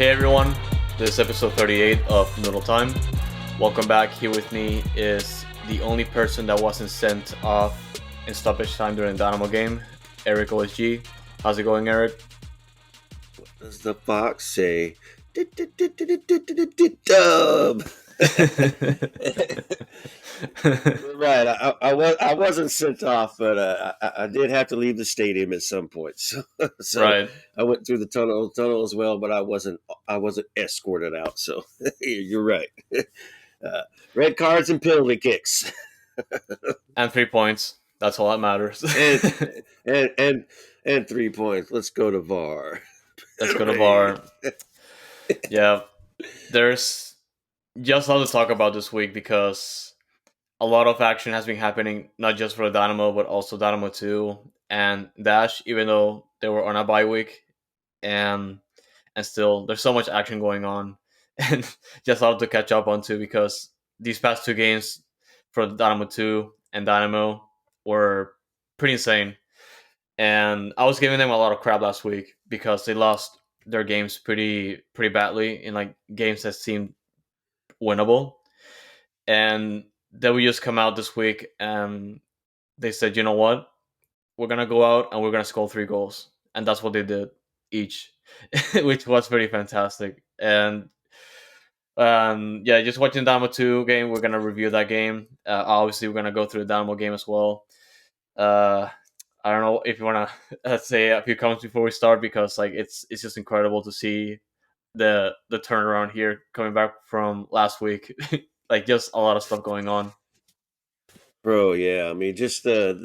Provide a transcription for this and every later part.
Hey everyone, this is episode 38 of Noodle Time. Welcome back. Here with me is the only person that wasn't sent off in stoppage time during the Dynamo game, Eric OSG. How's it going, Eric? Does the fox say? Dub. Right, I wasn't sent off, but I did have to leave the stadium at some point. So Right. I went through the tunnel as well, but I wasn't escorted out. So you're right. Uh, Red cards and penalty kicks, And 3 points. That's all that matters. and and and and 3 points. Let's go to VAR. Let's go to VAR. Yeah, there's just a lot to talk about this week because a lot of action has been happening, not just for Dynamo, but also Dynamo 2 and Dash, even though they were on a bye week. And still, there's so much action going on. And just a lot to catch up on too, because these past two games for Dynamo 2 and Dynamo were pretty insane. And I was giving them a lot of crap last week because they lost their games pretty badly in like games that seemed winnable. And then we just come out this week and they said, you know what? We're gonna go out and we're gonna score 3 goals. And that's what they did each, which was pretty fantastic. And yeah, just watching Dynamo 2 game, we're gonna review that game. Obviously we're gonna go through the Dynamo game as well. Uh I don't know if you wanna say a few comments before we start, because like it's just incredible to see the turnaround here coming back from last week. Like just a lot of stuff going on. Bro. Yeah, I mean, just so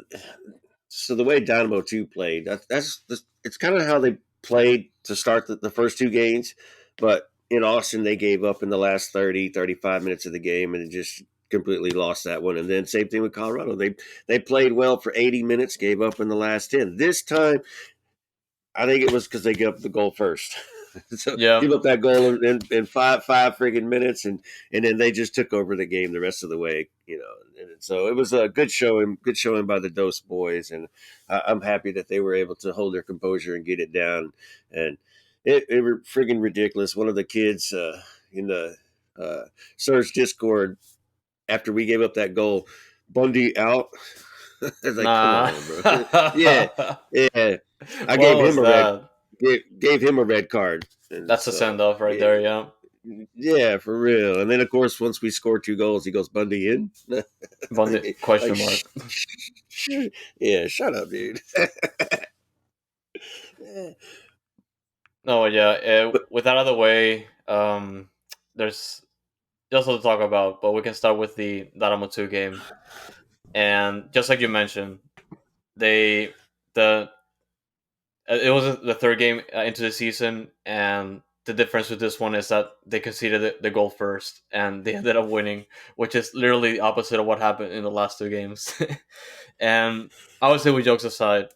the way Dynamo 2 played, it's kind of how they played to start the first two games, but in Austin they gave up in the last 35 minutes of the game and just completely lost that one. And then same thing with Colorado. They played well for 80 minutes, gave up in the last 10. This time I think it was because they gave up the goal first. So Yeah. give up that goal in five friggin' minutes, and then they just took over the game the rest of the way, And so it was a good showing by the Dose boys, and I'm happy that they were able to hold their composure and get it down. And it was friggin' ridiculous. One of the kids in the Surge Discord, after we gave up that goal, Bundy out. I was like, come Nah. on, bro. Yeah, yeah. I What gave was him a red that? gave him a red card. And That's a send so, off right there, yeah. yeah, for real. And then, of course, once we scored 2 goals, he goes, Bundy in? Question Like, mark. yeah, shut up, dude. No, yeah. But With that out of the way, there's just a lot to talk about, but we can start with the Dynamo 2 game. And just like you mentioned, they the it was the third game into the season, and the difference with this one is that they conceded the goal first, and they ended up winning, which is literally the opposite of what happened in the last two games. And I would say, with jokes aside,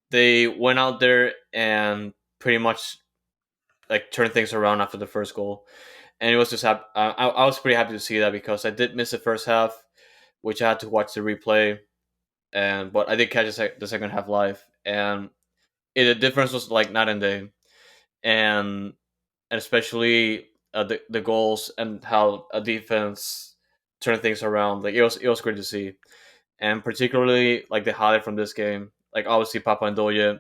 they went out there and pretty much like turned things around after the first goal, and it was just I was pretty happy to see that, because I did miss the first half, which I had to watch the replay, and but I did catch the second half live, and the difference was like night and day, and especially the goals and how a defense turned things around. Like it was great to see, and particularly like the highlight from this game, like obviously Papa Ndoye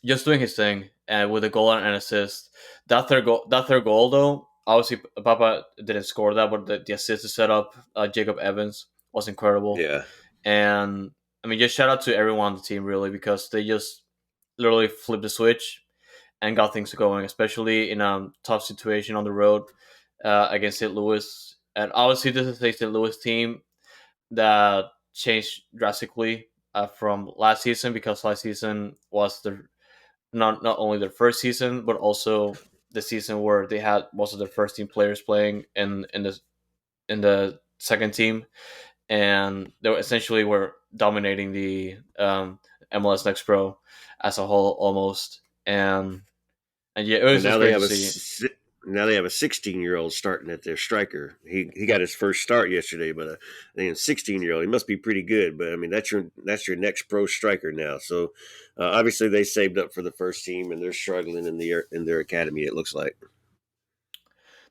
just doing his thing, and with a goal and an assist. That third goal though, obviously Papa didn't score that, but the assist to set up Jacob Evans was incredible. yeah, And I mean, just shout out to everyone on the team really, because they just literally flipped the switch and got things going, especially in a tough situation on the road against St. Louis. And obviously, this is a St. Louis team that changed drastically from last season, because last season was not only their first season, but also the season where they had most of their first team players playing in the second team, and they essentially were dominating the MLS Next Pro as a whole almost. And yeah, it was and now just they great to have see. now they have a 16-year-old starting at their striker. He got his first start yesterday, but a 16-year-old, he must be pretty good. But I mean, that's your next pro striker now. So obviously they saved up for the first team, and they're struggling in their academy. It looks like.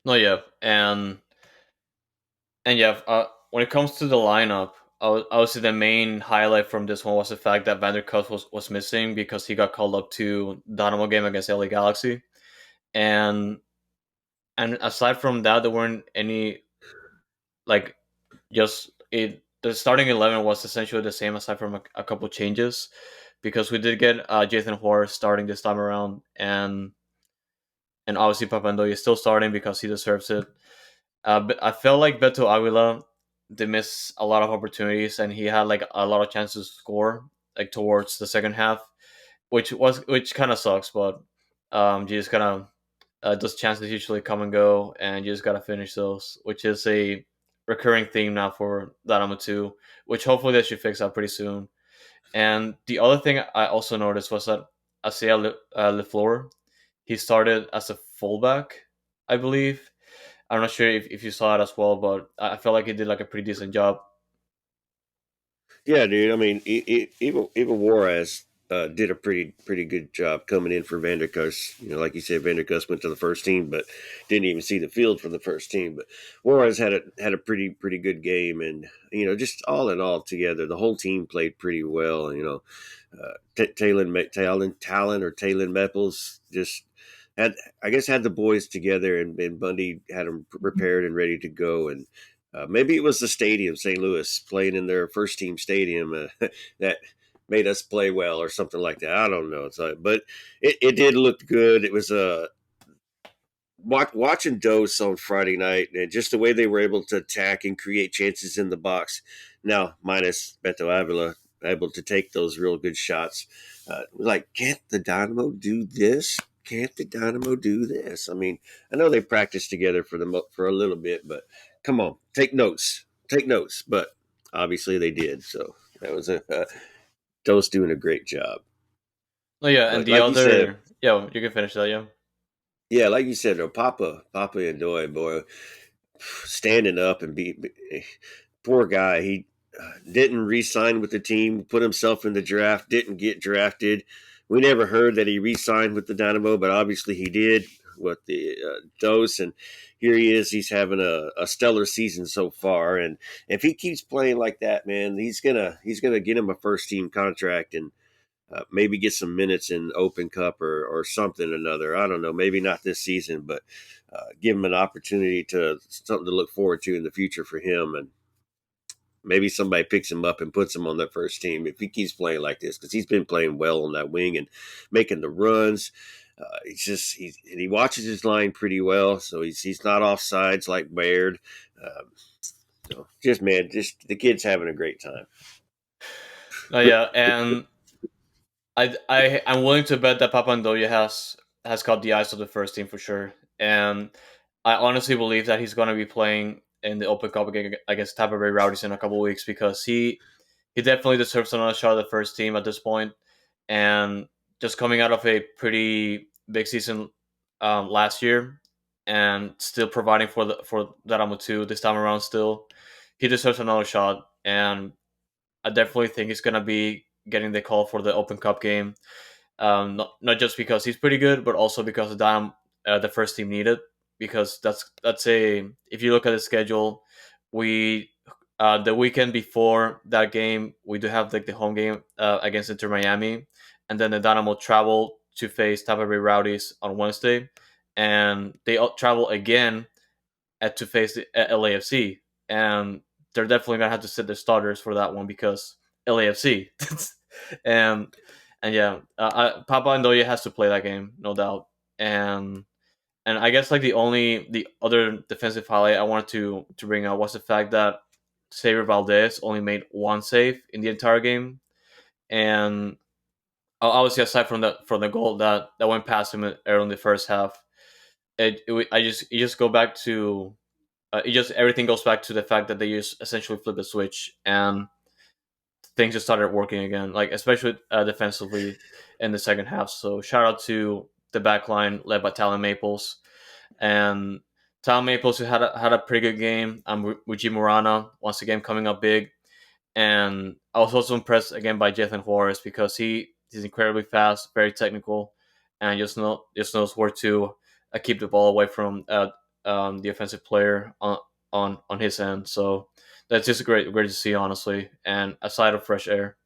No, yeah, and yeah, when it comes to the lineup, I would say the main highlight from this one was the fact that Vanderkust was missing because he got called up to Dynamo game against LA Galaxy, and and aside from that, there weren't any like just it. The starting 11 was essentially the same aside from a couple changes, because we did get Jathan Hoare starting this time around, and obviously Papandoy is still starting because he deserves it. But I felt like Beto Avila did miss a lot of opportunities, and he had like a lot of chances to score like towards the second half, which kind of sucks. But you just kind of those chances usually come and go, and you just gotta finish those, which is a recurring theme now for Dynamo 2, which hopefully they should fix out pretty soon. And the other thing I also noticed was that Asea Lefleur, he started as a fullback, I believe. I'm not sure if you saw it as well, but I felt like he did like a pretty decent job. Yeah, dude. I mean, even Juarez did a pretty good job coming in for Vanderkus. Like you said, Vanderkus went to the first team, but didn't even see the field for the first team. But Juarez had a pretty good game, and just all in all, together, the whole team played pretty well. Talon or Talon Meples just had, I guess, had the boys together, and Bundy had them prepared and ready to go, and maybe it was the stadium, St. Louis, playing in their first team stadium that made us play well or something like that. I don't know. But it did look good. It was watching Dose on Friday night, and just the way they were able to attack and create chances in the box. Now, minus Beto Avila, able to take those real good shots. Like, can't the Dynamo do this? Can't the Dynamo do this? I mean, I know they practiced together for a little bit, but come on, take notes. But obviously they did. So that was a Dose doing a great job. Oh yeah, and But the like you said, other, yeah, you can finish that, yeah. yeah, like you said, Papa and Doy, boy, standing up and poor guy. He didn't re-sign with the team, put himself in the draft, didn't get drafted. We never heard that he re-signed with the Dynamo, but obviously he did with the Dose, and here he is. He's having a stellar season so far, and if he keeps playing like that, man, he's gonna get him a first team contract, and maybe get some minutes in Open Cup or something or another. I don't know. Maybe not this season, but give him an opportunity to something to look forward to in the future for him. And maybe somebody picks him up and puts him on the first team if he keeps playing like this, because he's been playing well on that wing and making the runs. He watches his line pretty well, so he's not off sides like Baird. Um, so just the kid's having a great time. Oh yeah, and I'm willing to bet that Papandoya has caught the eyes of the first team for sure, and I honestly believe that he's going to be playing in the Open Cup against Tampa Bay Rowdies in a couple of weeks, because he definitely deserves another shot at the first team at this point, and just coming out of a pretty big season last year, and still providing for Dynamo 2 this time around. Still, he deserves another shot, and I definitely think he's going to be getting the call for the Open Cup game, not just because he's pretty good, but also because the first team needed. Because that's a if you look at the schedule, we the weekend before that game we do have like the home game against Inter Miami, and then the Dynamo travel to face Tampa Bay Rowdies on Wednesday, and they travel again to face the LAFC, and they're definitely gonna have to sit their starters for that one because LAFC, and and yeah, Papa Ndoye has to play that game, no doubt. And I guess like the other defensive highlight I wanted to bring up was the fact that Xavier Valdez only made one save in the entire game, and obviously aside from the goal that went past him early in the first half, I just you just go back to it just everything goes back to the fact that they just essentially flip the switch, and things just started working again, like especially defensively in the second half. So shout out to the back line led by Talon Maples. And Tom Maples, who had a pretty good game. With G Morana once again coming up big. And I was also impressed again by Jethan Juarez because he's incredibly fast, very technical, and just knows where to keep the ball away from the offensive player on his end. So that's just great to see, honestly, and a sight of fresh air.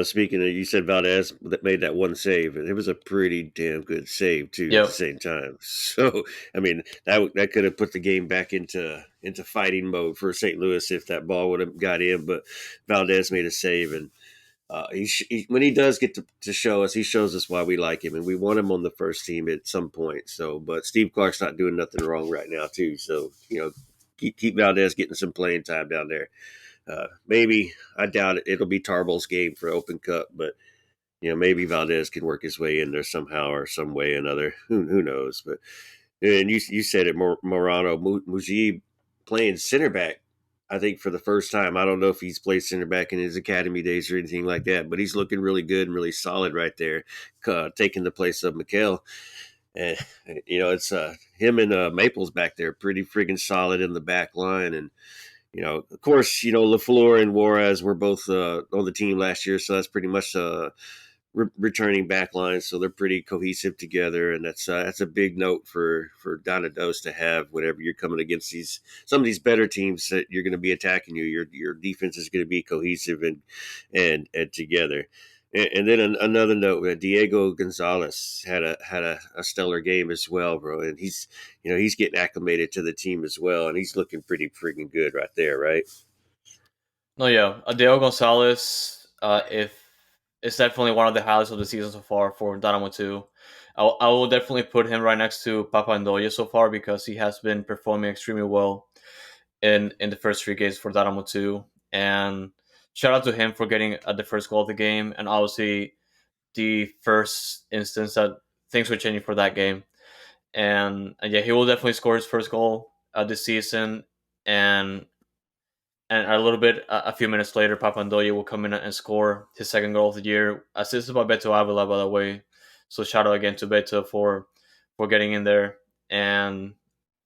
Speaking of, you said Valdez that made that one save, and it was a pretty damn good save too. At the Yep. same time, so I mean that could have put the game back into fighting mode for St. Louis if that ball would have got in. But Valdez made a save, and when he does get to show us, he shows us why we like him, and we want him on the first team at some point. So, but Steve Clark's not doing nothing wrong right now too. So keep Valdez getting some playing time down there. Maybe I doubt it'll be Tarbell's game for Open Cup, but maybe Valdez can work his way in there somehow or some way or another. Who knows? But and you said it, Morano Mujib playing center back. I think for the first time. I don't know if he's played center back in his academy days or anything like that, but he's looking really good and really solid right there, taking the place of Mikel. And it's him and Maples back there, pretty friggin' solid in the back line. And of course, LaFleur and Juarez were both on the team last year, so that's pretty much returning back line. So they're pretty cohesive together, and that's a big note for Donados to have whenever you're coming against some of these better teams that you're going to be attacking you. Your defense is going to be cohesive and together. And then another note, Diego Gonzalez had a stellar game as well, bro. And he's getting acclimated to the team as well, and he's looking pretty freaking good right there, right? No, yeah, Adeo Gonzalez. If it's definitely one of the highlights of the season so far for Dynamo 2. I will definitely put him right next to Papa Ndoye so far because he has been performing extremely well in the first three games for Dynamo 2. And shout out to him for getting the first goal of the game, and obviously the first instance that things were changing for that game. And yeah, he will definitely score his first goal this season. And a little bit, a few minutes later, Papandoya will come in and score his second goal of the year, assisted by Beto Avila, by the way. So shout out again to Beto for getting in there. And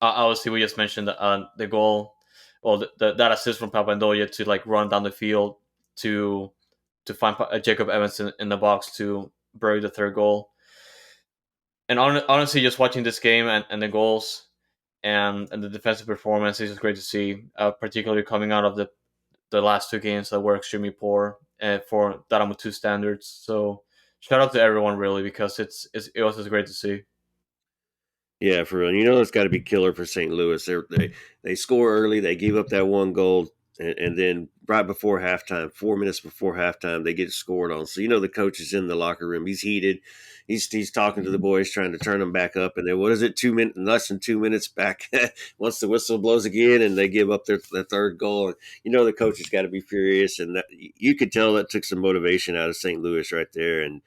obviously, we just mentioned the goal, well, that assist from Papandoya to like run down the field to find Jacob Evans in the box to bury the third goal. And honestly, just watching this game and the goals and the defensive performance is just great to see, particularly coming out of the last two games that were extremely poor for Dynamo 2 standards. So shout out to everyone really because it was just great to see. Yeah, for real. It's got to be killer for St. Louis. They score early. They give up that one goal, and then right before halftime, 4 minutes before halftime, they get scored on. So the coach is in the locker room. He's heated. He's talking to the boys, trying to turn them back up. And then what is it? 2 minutes, less than 2 minutes back. Once the whistle blows again, and they give up their third goal, and the coach has got to be furious. And you could tell that took some motivation out of St. Louis right there, and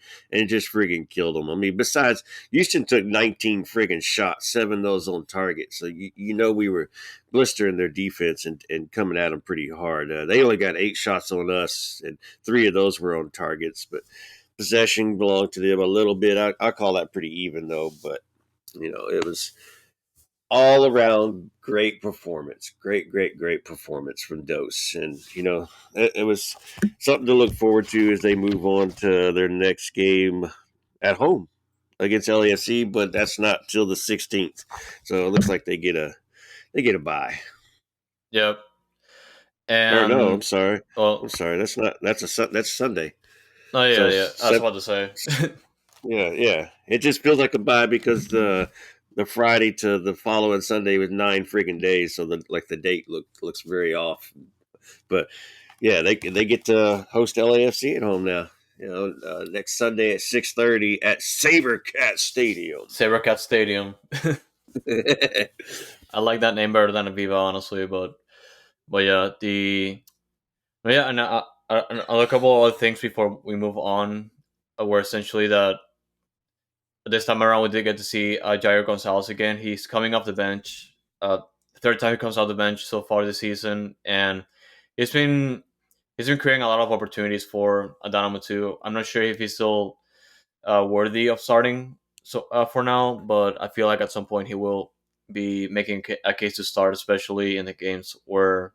just friggin' killed them. I mean, besides Houston took 19 friggin' shots, 7 of those on target. So we were blistering their defense and coming at them pretty hard. They only got 8 shots on us, and 3 of those were on targets. But possession belonged to them a little bit. I call that pretty even though. But it was all around great performance, great performance from Dose, and it was something to look forward to as they move on to their next game at home against LAFC, but that's not till the 16th. So it looks like they get a bye. Yep. Or no, I'm And sorry. I'm well, sorry. That's Sunday. oh yeah, So yeah. I was about to say. yeah. It just feels like a bye because the Friday to the following Sunday was 9 freaking days, so the date looks very off. But yeah, they get to host LAFC at home now. Next Sunday at 6:30 at SaberCat Stadium. Sabercat Stadium. I like that name better than Aviva, honestly. But yeah, and a couple of other things before we move on were essentially that this time around we did get to see Jair Gonzalez again. He's coming off the bench. Third time he comes off the bench so far this season, and he's been he's been creating a lot of opportunities for Dynamo 2. I'm not sure if he's still worthy of starting so for now, but I feel like at some point he will be making a case to start, especially in the games where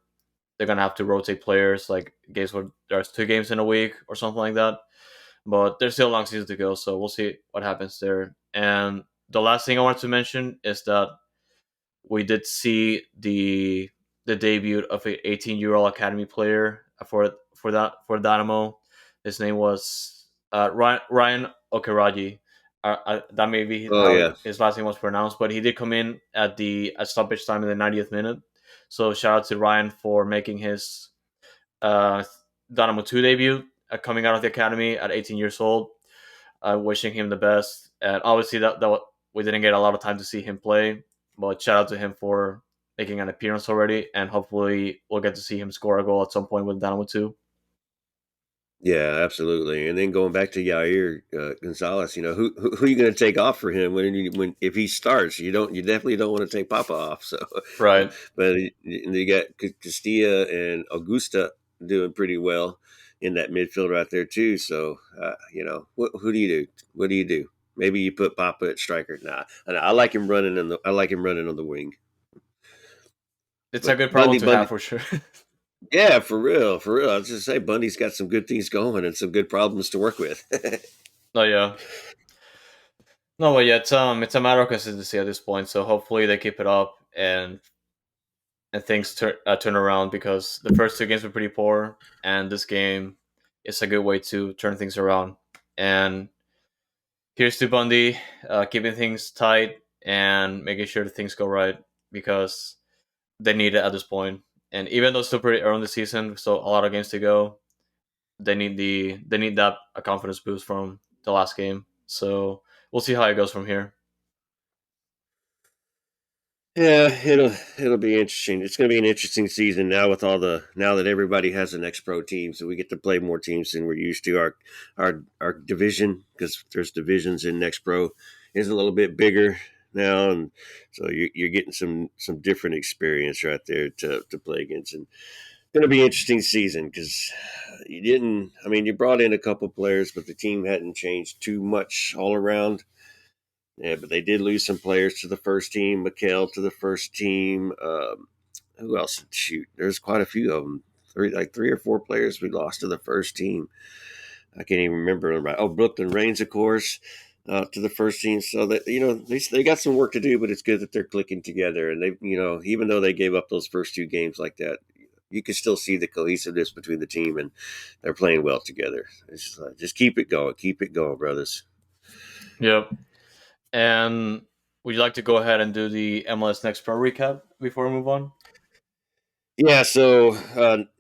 they're gonna have to rotate players, like games where there's 2 games in a week or something like that. But there's still a long season to go, so we'll see what happens there. And the last thing I wanted to mention is that we did see the debut of an 18-year-old academy player for Dynamo. His name was Ryan Okeraji. That may be Oh how yeah, his last name was pronounced, but he did come in at stoppage time in the 90th minute. So shout out to Ryan for making his uh, Dynamo 2 debut, coming out of the academy at 18 years old. Wishing him the best. And obviously, that we didn't get a lot of time to see him play, but shout out to him for making an appearance already, and hopefully we'll get to see him score a goal at some point with Dynamo 2. yeah, absolutely. And then going back to Yair Gonzalez, who are you going to take off for him when if he starts? You definitely don't want to take Papa off. So, Right. but you got Castilla and Augusta doing pretty well in that midfield right there too. So, who do you do? What do you do? Maybe you put Papa at striker. Nah, I like him running I like him running on the wing. It's a But good problem to have Bundy, for sure. yeah, for real, for real. I was just say Bundy's got some good things going and some good problems to work with. No, yeah. No, but yeah, it's a matter of consistency at this point. So hopefully they keep it up and things turn around because the first 2 games were pretty poor, and this game is a good way to turn things around. And here's to Bundy, keeping things tight and making sure that things go right because they need it at this point. And even though it's still pretty early in the season, so a lot of games to go, they need that a confidence boost from the last game. So we'll see how it goes from here. Yeah, it'll be interesting. It's going to be an interesting season now with now that everybody has an X Pro team, so we get to play more teams than we're used to. Our division, because there's divisions in Next Pro, is a little bit bigger now, and so you're getting some different experience right there to play against. And it's going to be an interesting season because you didn't. I mean, you brought in a couple players, but the team hadn't changed too much all around. Yeah, but they did lose some players to the first team. Mikel to the first team. Who else? Shoot, there's quite a few of them. Three or four players we lost to the first team. I can't even remember them right. Oh, Brooklyn Reigns, of course, to the first team. So that they got some work to do, but it's good that they're clicking together. And they even though they gave up those first 2 games like that, you can still see the cohesiveness between the team, and they're playing well together. Just keep it going, brothers. Yep. And would you like to go ahead and do the MLS Next Pro recap before we move on? Yeah, so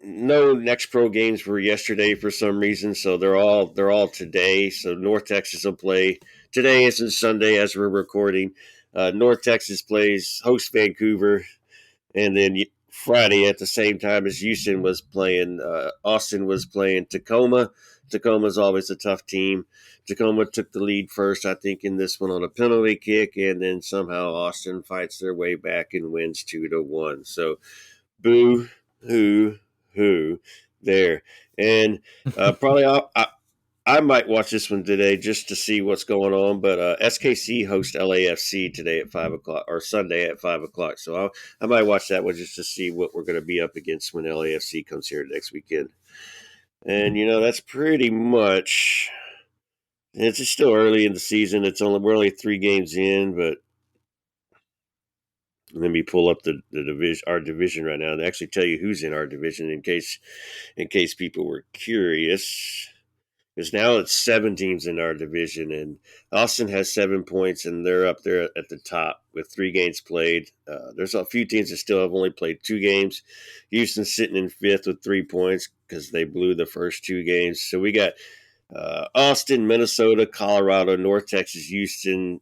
no Next Pro games were yesterday for some reason, so they're all today. So North Texas will play today. Isn't Sunday as we're recording. North Texas plays host Vancouver, and then Friday at the same time as Houston was playing, Austin was playing Tacoma. Tacoma's always a tough team. Tacoma took the lead first, I think, in this one on a penalty kick, and then somehow Austin fights their way back and wins 2-1. So boo hoo there. And probably I might watch this one today just to see what's going on. But SKC host LAFC today at 5 o'clock, or Sunday at 5 o'clock. So I might watch that one just to see what we're going to be up against when LAFC comes here next weekend. And that's pretty much. It's just still early in the season. We're only 3 games in, but let me pull up the division, our division right now, and actually tell you who's in our division in case people were curious. Because now it's 7 teams in our division, and Austin has 7 points, and they're up there at the top with 3 games played. There's a few teams that still have only played 2 games. Houston's sitting in fifth with 3 points because they blew the first 2 games. So we got Austin, Minnesota, Colorado, North Texas, Houston,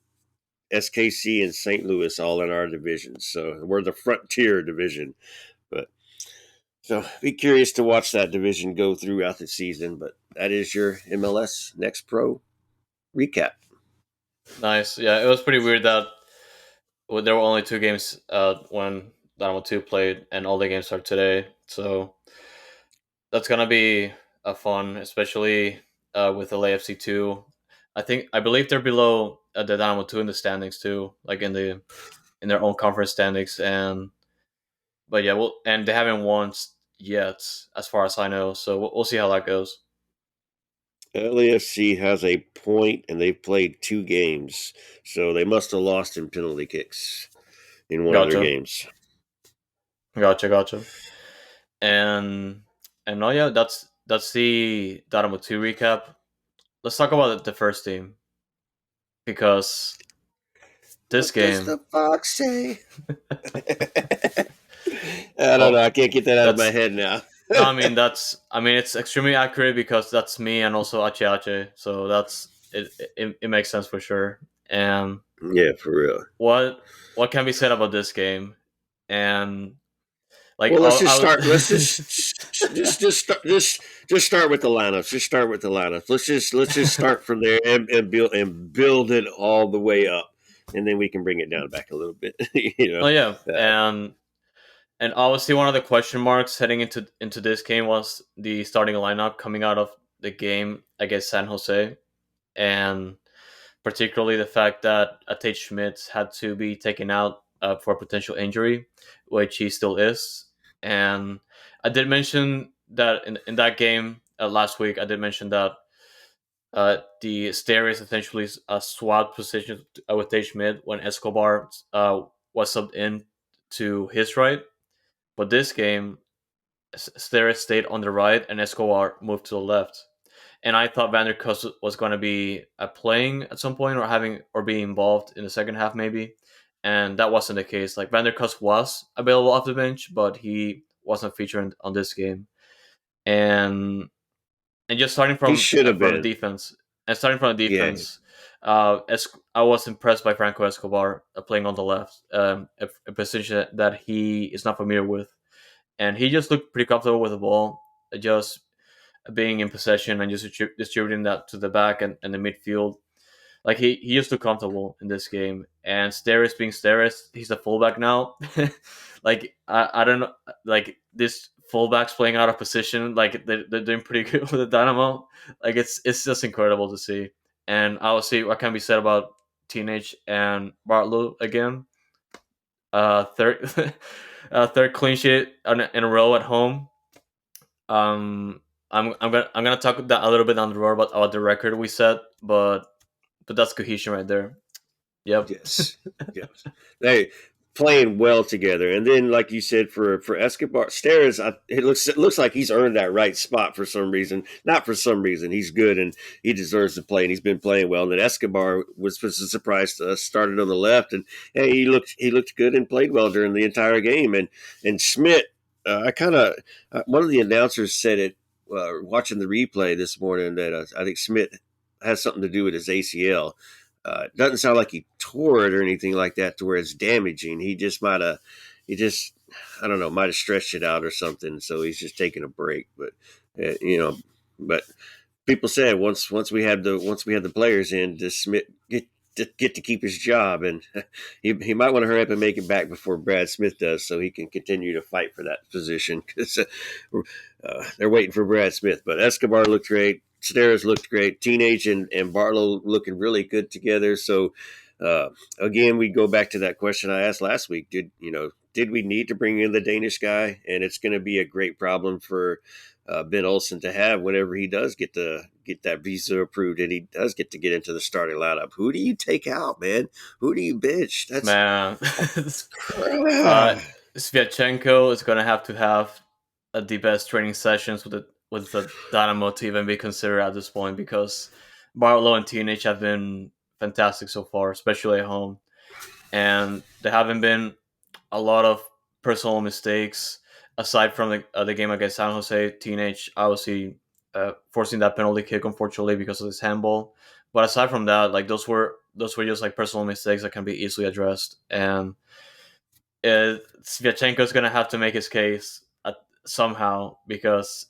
SKC, and St. Louis all in our division. So we're the frontier division. But so be curious to watch that division go throughout the season. But that is your MLS Next Pro recap. Nice. Yeah, it was pretty weird that there were only 2 games when Dynamo 2 played, and all the games are today. So that's gonna be a fun, especially with the LAFC 2. I believe they're below the Dynamo 2 in the standings too, like in their own conference standings. And but yeah, well, and they haven't won yet, as far as I know. So we'll see how that goes. LAFC has a point, and they've played 2 games, so they must have lost in penalty kicks in one of their Gotcha, games. gotcha. And oh yeah, that's the Dynamo 2 recap. Let's talk about the first team, because this What does game, the fox say? I don't know. well, I can't get that out of my that's head now. no, I mean it's extremely accurate because that's me and also Ache Ache, so that's it makes sense for sure. And Yeah, for real. what can be said about this game? And like Well, let's I just was start. Let's just start with the lineups. Just start with the lineups. Let's just start from there and build it all the way up, and then we can bring it down back a little bit. oh yeah, Uh, and obviously one of the question marks heading into this game was the starting lineup coming out of the game against San Jose, and particularly the fact that Tate Schmidt had to be taken out for a potential injury, which he still is. And I did mention that in that game last week, I did mention that the Steris essentially swapped positions with Tate Schmidt when Escobar was subbed in to his right. But this game, Steris stayed on the right and Escobar moved to the left. And I thought Van der Kuss was going to be playing at some point or having or being involved in the second half maybe, and that wasn't the case. Like Van der Kuss was available off the bench, but he wasn't featured on this game. And just starting he should have from the been. defense and starting from the Yeah, defense, I was impressed by Franco Escobar playing on the left, a position that he is not familiar with, and he just looked pretty comfortable with the ball, just being in possession and just distributing that to the back and the midfield. Like he just looked comfortable in this game. And Steris being Steris, he's a fullback now. Like I don't know, like this fullbacks playing out of position, like they're doing pretty good with the Dynamo. Like it's just incredible to see. And I'll see what can be said about Teenage and Bartlow again. Third third clean sheet in a row at home. um, I'm gonna talk a little bit down the road about the record we set, but that's cohesion right there. Yep. yes, yes. They playing well together, and then like you said, for Escobar, Steres, it looks like he's earned that right spot for some reason. Not for some reason, he's good and he deserves to play, and he's been playing well. And then Escobar was a surprise to us. Started on the left, and hey, he looked good and played well during the entire game. And Schmidt, I kind of one of the announcers said it watching the replay this morning that I think Schmidt has something to do with his ACL. It doesn't sound like he tore it or anything like that to where it's damaging. He just, I don't know, might have stretched it out or something. So he's just taking a break. But but people said once we had the players in, to Smith get to keep his job, and he might want to hurry up and make it back before Brad Smith does, so he can continue to fight for that position because they're waiting for Brad Smith. But Escobar looked great. Steres looked great. Teenage and Barlow looking really good together. So uh, again, we go back to that question I asked last week. Did we need to bring in the Danish guy? And it's going to be a great problem for Ben Olsen to have whenever he does get that visa approved and he does get to get into the starting lineup. Who do you take out, man? Who do you bench? Man. That's Sviatchenko is gonna have to have the best training sessions with the Dynamo to even be considered at this point, because Barlow and Teenage have been fantastic so far, especially at home, and there haven't been a lot of personal mistakes aside from the game against San Jose. Teenage obviously forcing that penalty kick, unfortunately, because of his handball. But aside from that, like those were just like personal mistakes that can be easily addressed. And Sviatchenko is gonna have to make his case somehow, because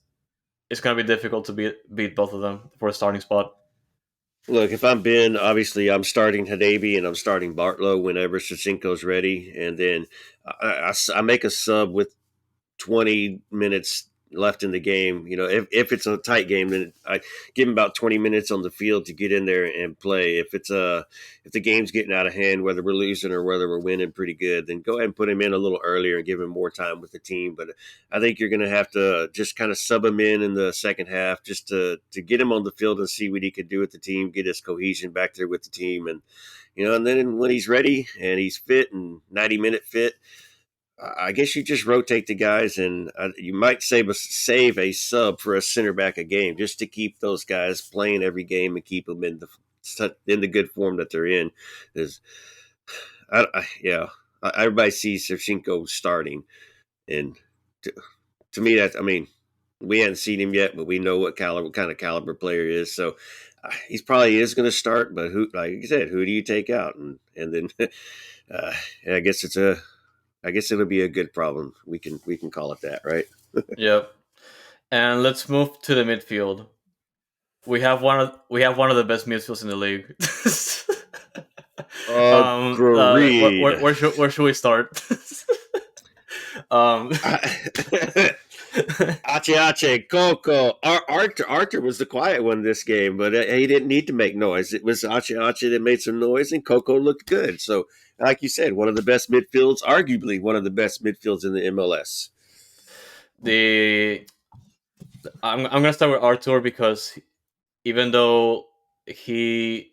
it's gonna be difficult to beat both of them for a starting spot. Look, if I'm Ben, obviously I'm starting Hadabi and I'm starting Bartlow whenever Shevchenko's ready, and then I make a sub with 20 minutes left in the game. If it's a tight game, then I give him about 20 minutes on the field to get in there and play. If the game's getting out of hand, whether we're losing or whether we're winning pretty good, then go ahead and put him in a little earlier and give him more time with the team. But I think you're going to have to just kind of sub him in the second half just to get him on the field and see what he could do with the team, get his cohesion back there with the team, and then when he's ready and he's fit and 90-minute fit, I guess you just rotate the guys, and you might save a sub for a center back a game just to keep those guys playing every game and keep them in the good form that they're in. Is yeah, everybody sees Shevchenko starting, and to, to me that I mean we haven't seen him yet, but we know what kind of caliber player he is. So he's probably is going to start, but like you said, who do you take out, and then uh, I guess I guess it'll be a good problem. We can call it that, right? Yep. And let's move to the midfield. We have one of the best midfields in the league. Agreed. Where should we start? um, Ache Ache, Coco. Arthur was the quiet one this game, but he didn't need to make noise. It was Ache Ache that made some noise, and Coco looked good. So, like you said, one of the best midfields, arguably one of the best midfields in the MLS. the I'm gonna start with Arthur because even though he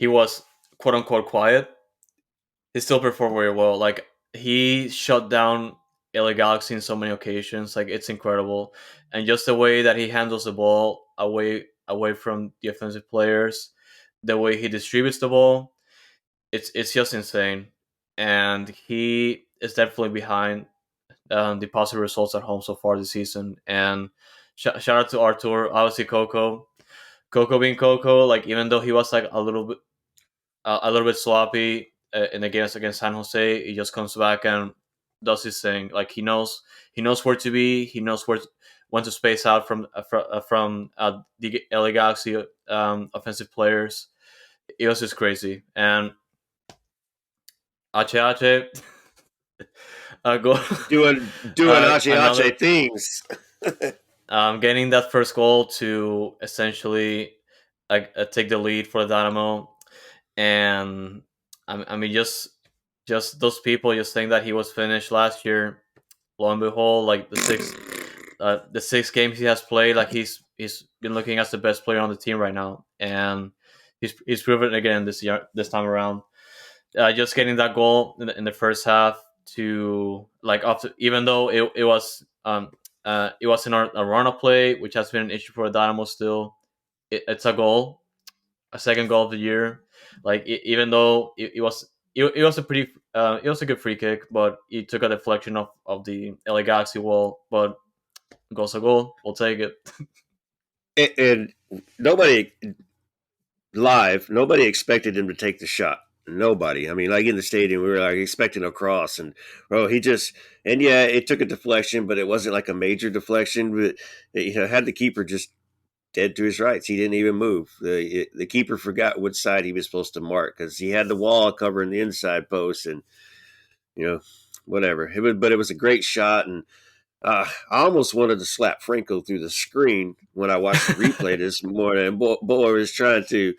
was quote unquote quiet, he still performed very well. Like he shut down LA Galaxy in so many occasions. Like it's incredible, and just the way that he handles the ball away from the offensive players, the way he distributes the ball, it's just insane. And he is definitely behind the positive results at home so far this season. And shout out to Arthur, obviously Coco being Coco. Like even though he was like a little bit sloppy in the games against San Jose. He just comes back and does his thing. Like he knows where to be. He knows when to space out from the LA Galaxy offensive players. It was just crazy. And Ache Ache go Doing Ache another Ache things. getting that first goal to essentially take the lead for the Dynamo. And I mean, just those people just think that he was finished last year. Lo and behold, like the six games he has played, like he's been looking as the best player on the team right now, and he's proven it again this time around. Just getting that goal in the first half to like after, even though it wasn't a run of play, which has been an issue for the Dynamo still. It's a second goal of the year. Like even though it was a good free kick, but he took a deflection of the LA Galaxy wall. But goal's a goal. We'll take it. And nobody expected him to take the shot. Nobody. I mean, like in the stadium, we were like expecting a cross, and he just yeah, it took a deflection, but it wasn't like a major deflection. But had the keeper just dead to his rights. He didn't even move. The keeper forgot which side he was supposed to mark because he had the wall covering the inside post, and you know, whatever. But it was a great shot, and I almost wanted to slap Franco through the screen when I watched the replay this morning. Boy was trying to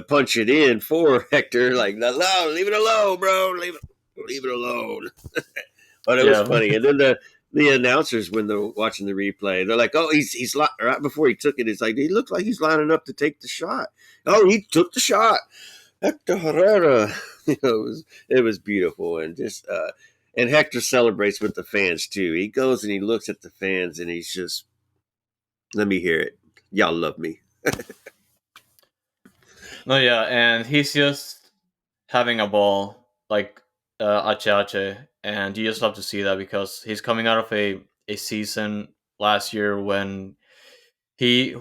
punch it in for Hector, like, no, leave it alone, bro, leave it alone. But it was Yeah, funny. And then the announcers, when they're watching the replay, they're like, "Oh, he's right before he took it. It's like he looked like he's lining up to take the shot. Oh, he took the shot. Hector Herrera." It was beautiful, and just and Hector celebrates with the fans too. He goes and he looks at the fans, and he's just, "Let me hear it. Y'all love me." no, yeah, and he's just having a ball like Ache Ache, and you just love to see that because he's coming out of a season last year when he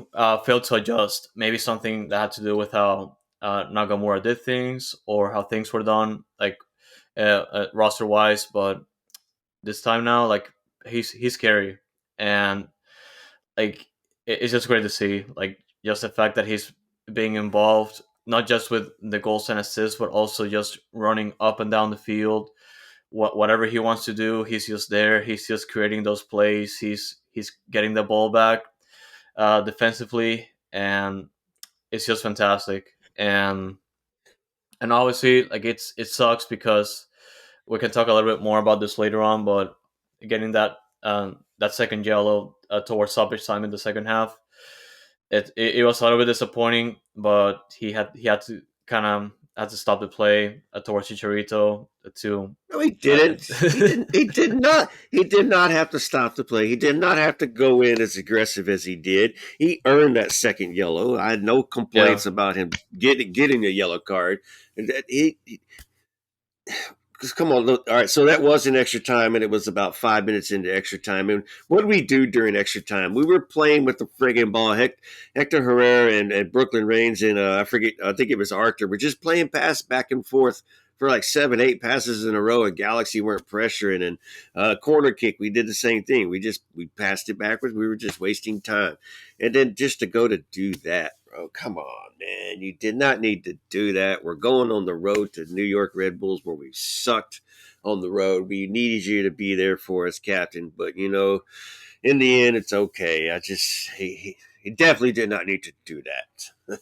failed to adjust. Maybe something that had to do with how Nagamura did things or how things were done, like roster wise. But this time now, like he's scary, and like it's just great to see. Like just the fact that he's being involved, not just with the goals and assists, but also just running up and down the field. Whatever he wants to do, he's just there. He's just creating those plays. he's getting the ball back defensively, and it's just fantastic. And obviously, like it sucks because we can talk a little bit more about this later on, but getting that second yellow towards stoppage time in the second half, it was a little bit disappointing, but he had to kind of had to stop the play towards Chicharito to. No, he Uh, didn't. He didn't. He did not. He did not have to stop the play. He did not have to go in as aggressive as he did. He earned that second yellow. I had no yeah, complaints about him getting a yellow card. And that he because come on, look, all right. So that was in extra time, and it was about 5 minutes into extra time. And what did we do during extra time? We were playing with the friggin' ball. Hector Herrera and Brooklyn Reigns and I forget. I think it was Arthur. We're just playing pass back and forth for like 7, 8 passes in a row. And Galaxy weren't pressuring. And corner kick, we did the same thing. We passed it backwards. We were just wasting time. And then just to go to do that, bro, come on, man. You did not need to do that. We're going on the road to New York Red Bulls where we sucked on the road. We needed you to be there for us, Captain. But, in the end, it's okay. He definitely did not need to do that.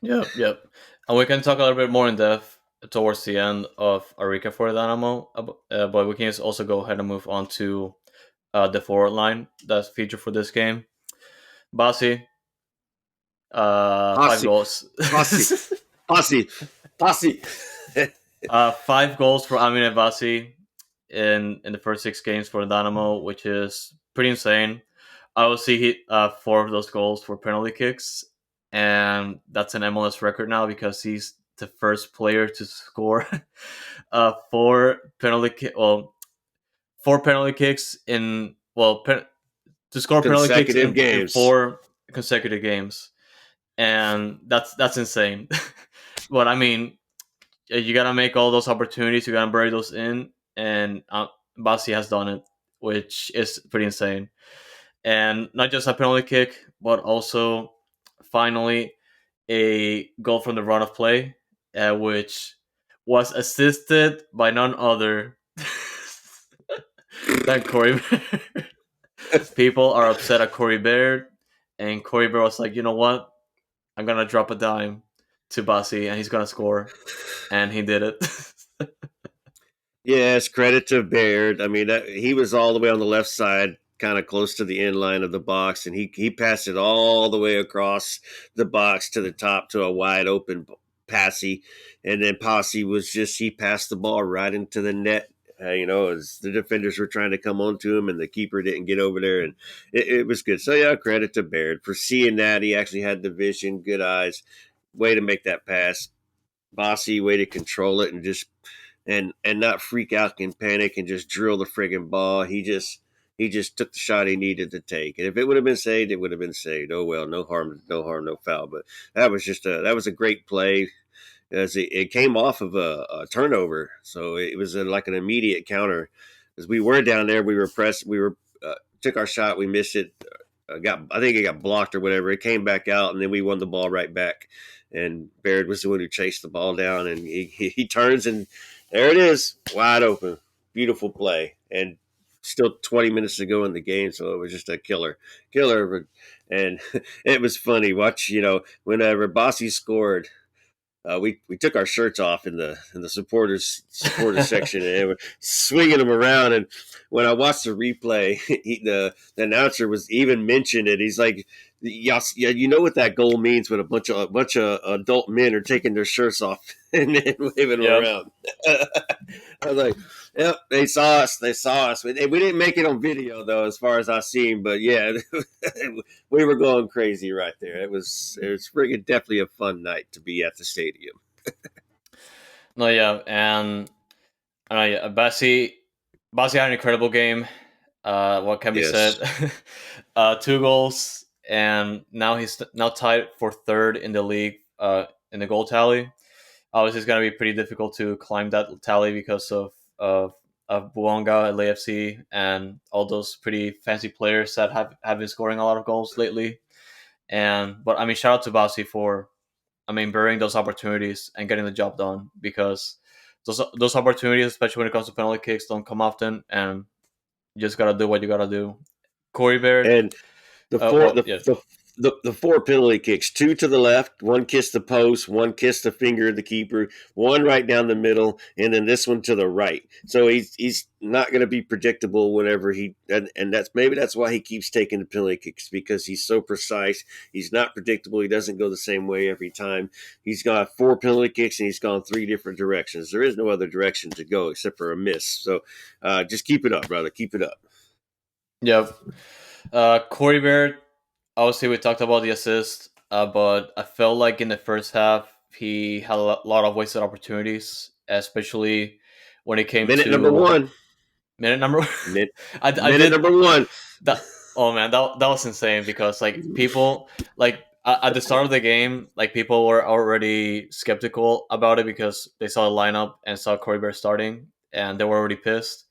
yep, yep. And we can talk a little bit more in depth towards the end of Arica for Dynamo, but we can just also go ahead and move on to the forward line that's featured for this game. Basi, five Posse, goals. posse, posse, posse. 5 goals for Amine Basi in the first 6 games for Dynamo, which is pretty insane. I will see he 4 of those goals for penalty kicks, and that's an MLS record now because he's the first player to score four four penalty kicks in to score penalty kicks Consecutive in games. 4 consecutive games, and that's insane. But I mean, you gotta make all those opportunities. You gotta bury those in, and Basi has done it, which is pretty insane. And not just a penalty kick, but also finally a goal from the run of play, which was assisted by none other than Corey Baird. People are upset at Corey Baird, and Corey Baird was like, you know what? I'm gonna drop a dime to Basi, and he's gonna score, and he did it. Yes, credit to Baird. I mean, he was all the way on the left side, kind of close to the end line of the box, and he passed it all the way across the box to the top to a wide open passy, and then Posse was just he passed the ball right into the net. As the defenders were trying to come onto him, and the keeper didn't get over there, and it was good. So yeah, credit to Baird for seeing that. He actually had the vision, good eyes, way to make that pass. Bossy way to control it and just and not freak out and panic and just drill the friggin' ball. He just took the shot he needed to take, and if it would have been saved, it would have been saved. Oh well, no harm, no harm, no foul. But that was a great play as it came off of a turnover, so it was like an immediate counter. As we were down there, we were pressed, we were took our shot, we missed it, I think it got blocked or whatever. It came back out, and then we won the ball right back. And Baird was the one who chased the ball down, and he turns, and there it is, wide open, beautiful play, and still 20 minutes to go in the game, so it was just a killer. And it was funny. Watch, whenever Bossy scored, we took our shirts off in the supporters section and we're swinging them around. And when I watched the replay, the announcer was even mentioned it. He's like, "Yeah, you know what that goal means when a bunch of adult men are taking their shirts off and then waving them Yep. around." I was like, "Yep, they saw us. They saw us. We didn't make it on video though, as far as I seen. But yeah, we were going crazy right there. It was friggin' definitely a fun night to be at the stadium." No, yeah, and yeah, Basi had an incredible game. What can be said? Yes. 2 goals, and now he's now tied for third in the league in the goal tally. Obviously, it's going to be pretty difficult to climb that tally because of Buonga at LAFC and all those pretty fancy players that have been scoring a lot of goals lately. But I mean, shout out to Basi for burying those opportunities and getting the job done because those opportunities, especially when it comes to penalty kicks, don't come often, and you just gotta do what you gotta do. Corey Baird. And the four Well, yeah. the four penalty kicks, two to the left, one kissed the post, one kissed the finger of the keeper, one right down the middle, and then this one to the right. So he's not going to be predictable whenever and that's why he keeps taking the penalty kicks, because he's so precise. He's not predictable. He doesn't go the same way every time. He's got four penalty kicks and he's gone three different directions. There is no other direction to go except for a miss. So just keep it up, brother. Keep it up. Yep. Corey Baird, obviously, we talked about the assist, but I felt like in the first half, he had a lot of wasted opportunities, especially when it came Minute number to one. minute number. Min- I Minute did number one. that. Oh man, that was insane because like people like at the start of the game, like people were already skeptical about it because they saw the lineup and saw Corey Bear starting, and they were already pissed.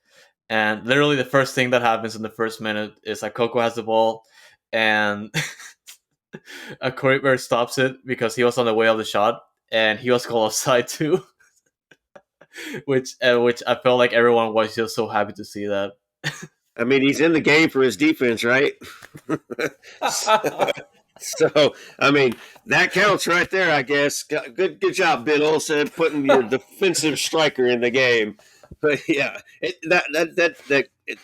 And literally, the first thing that happens in the first minute is that Coco has the ball, and a Corey Bear stops it because he was on the way of the shot, and he was called offside too. Which I felt like everyone was just so happy to see that. I mean, he's in the game for his defense, right? So, I mean, that counts right there, I guess. Good job, Ben Olsen, putting your defensive striker in the game. But yeah, it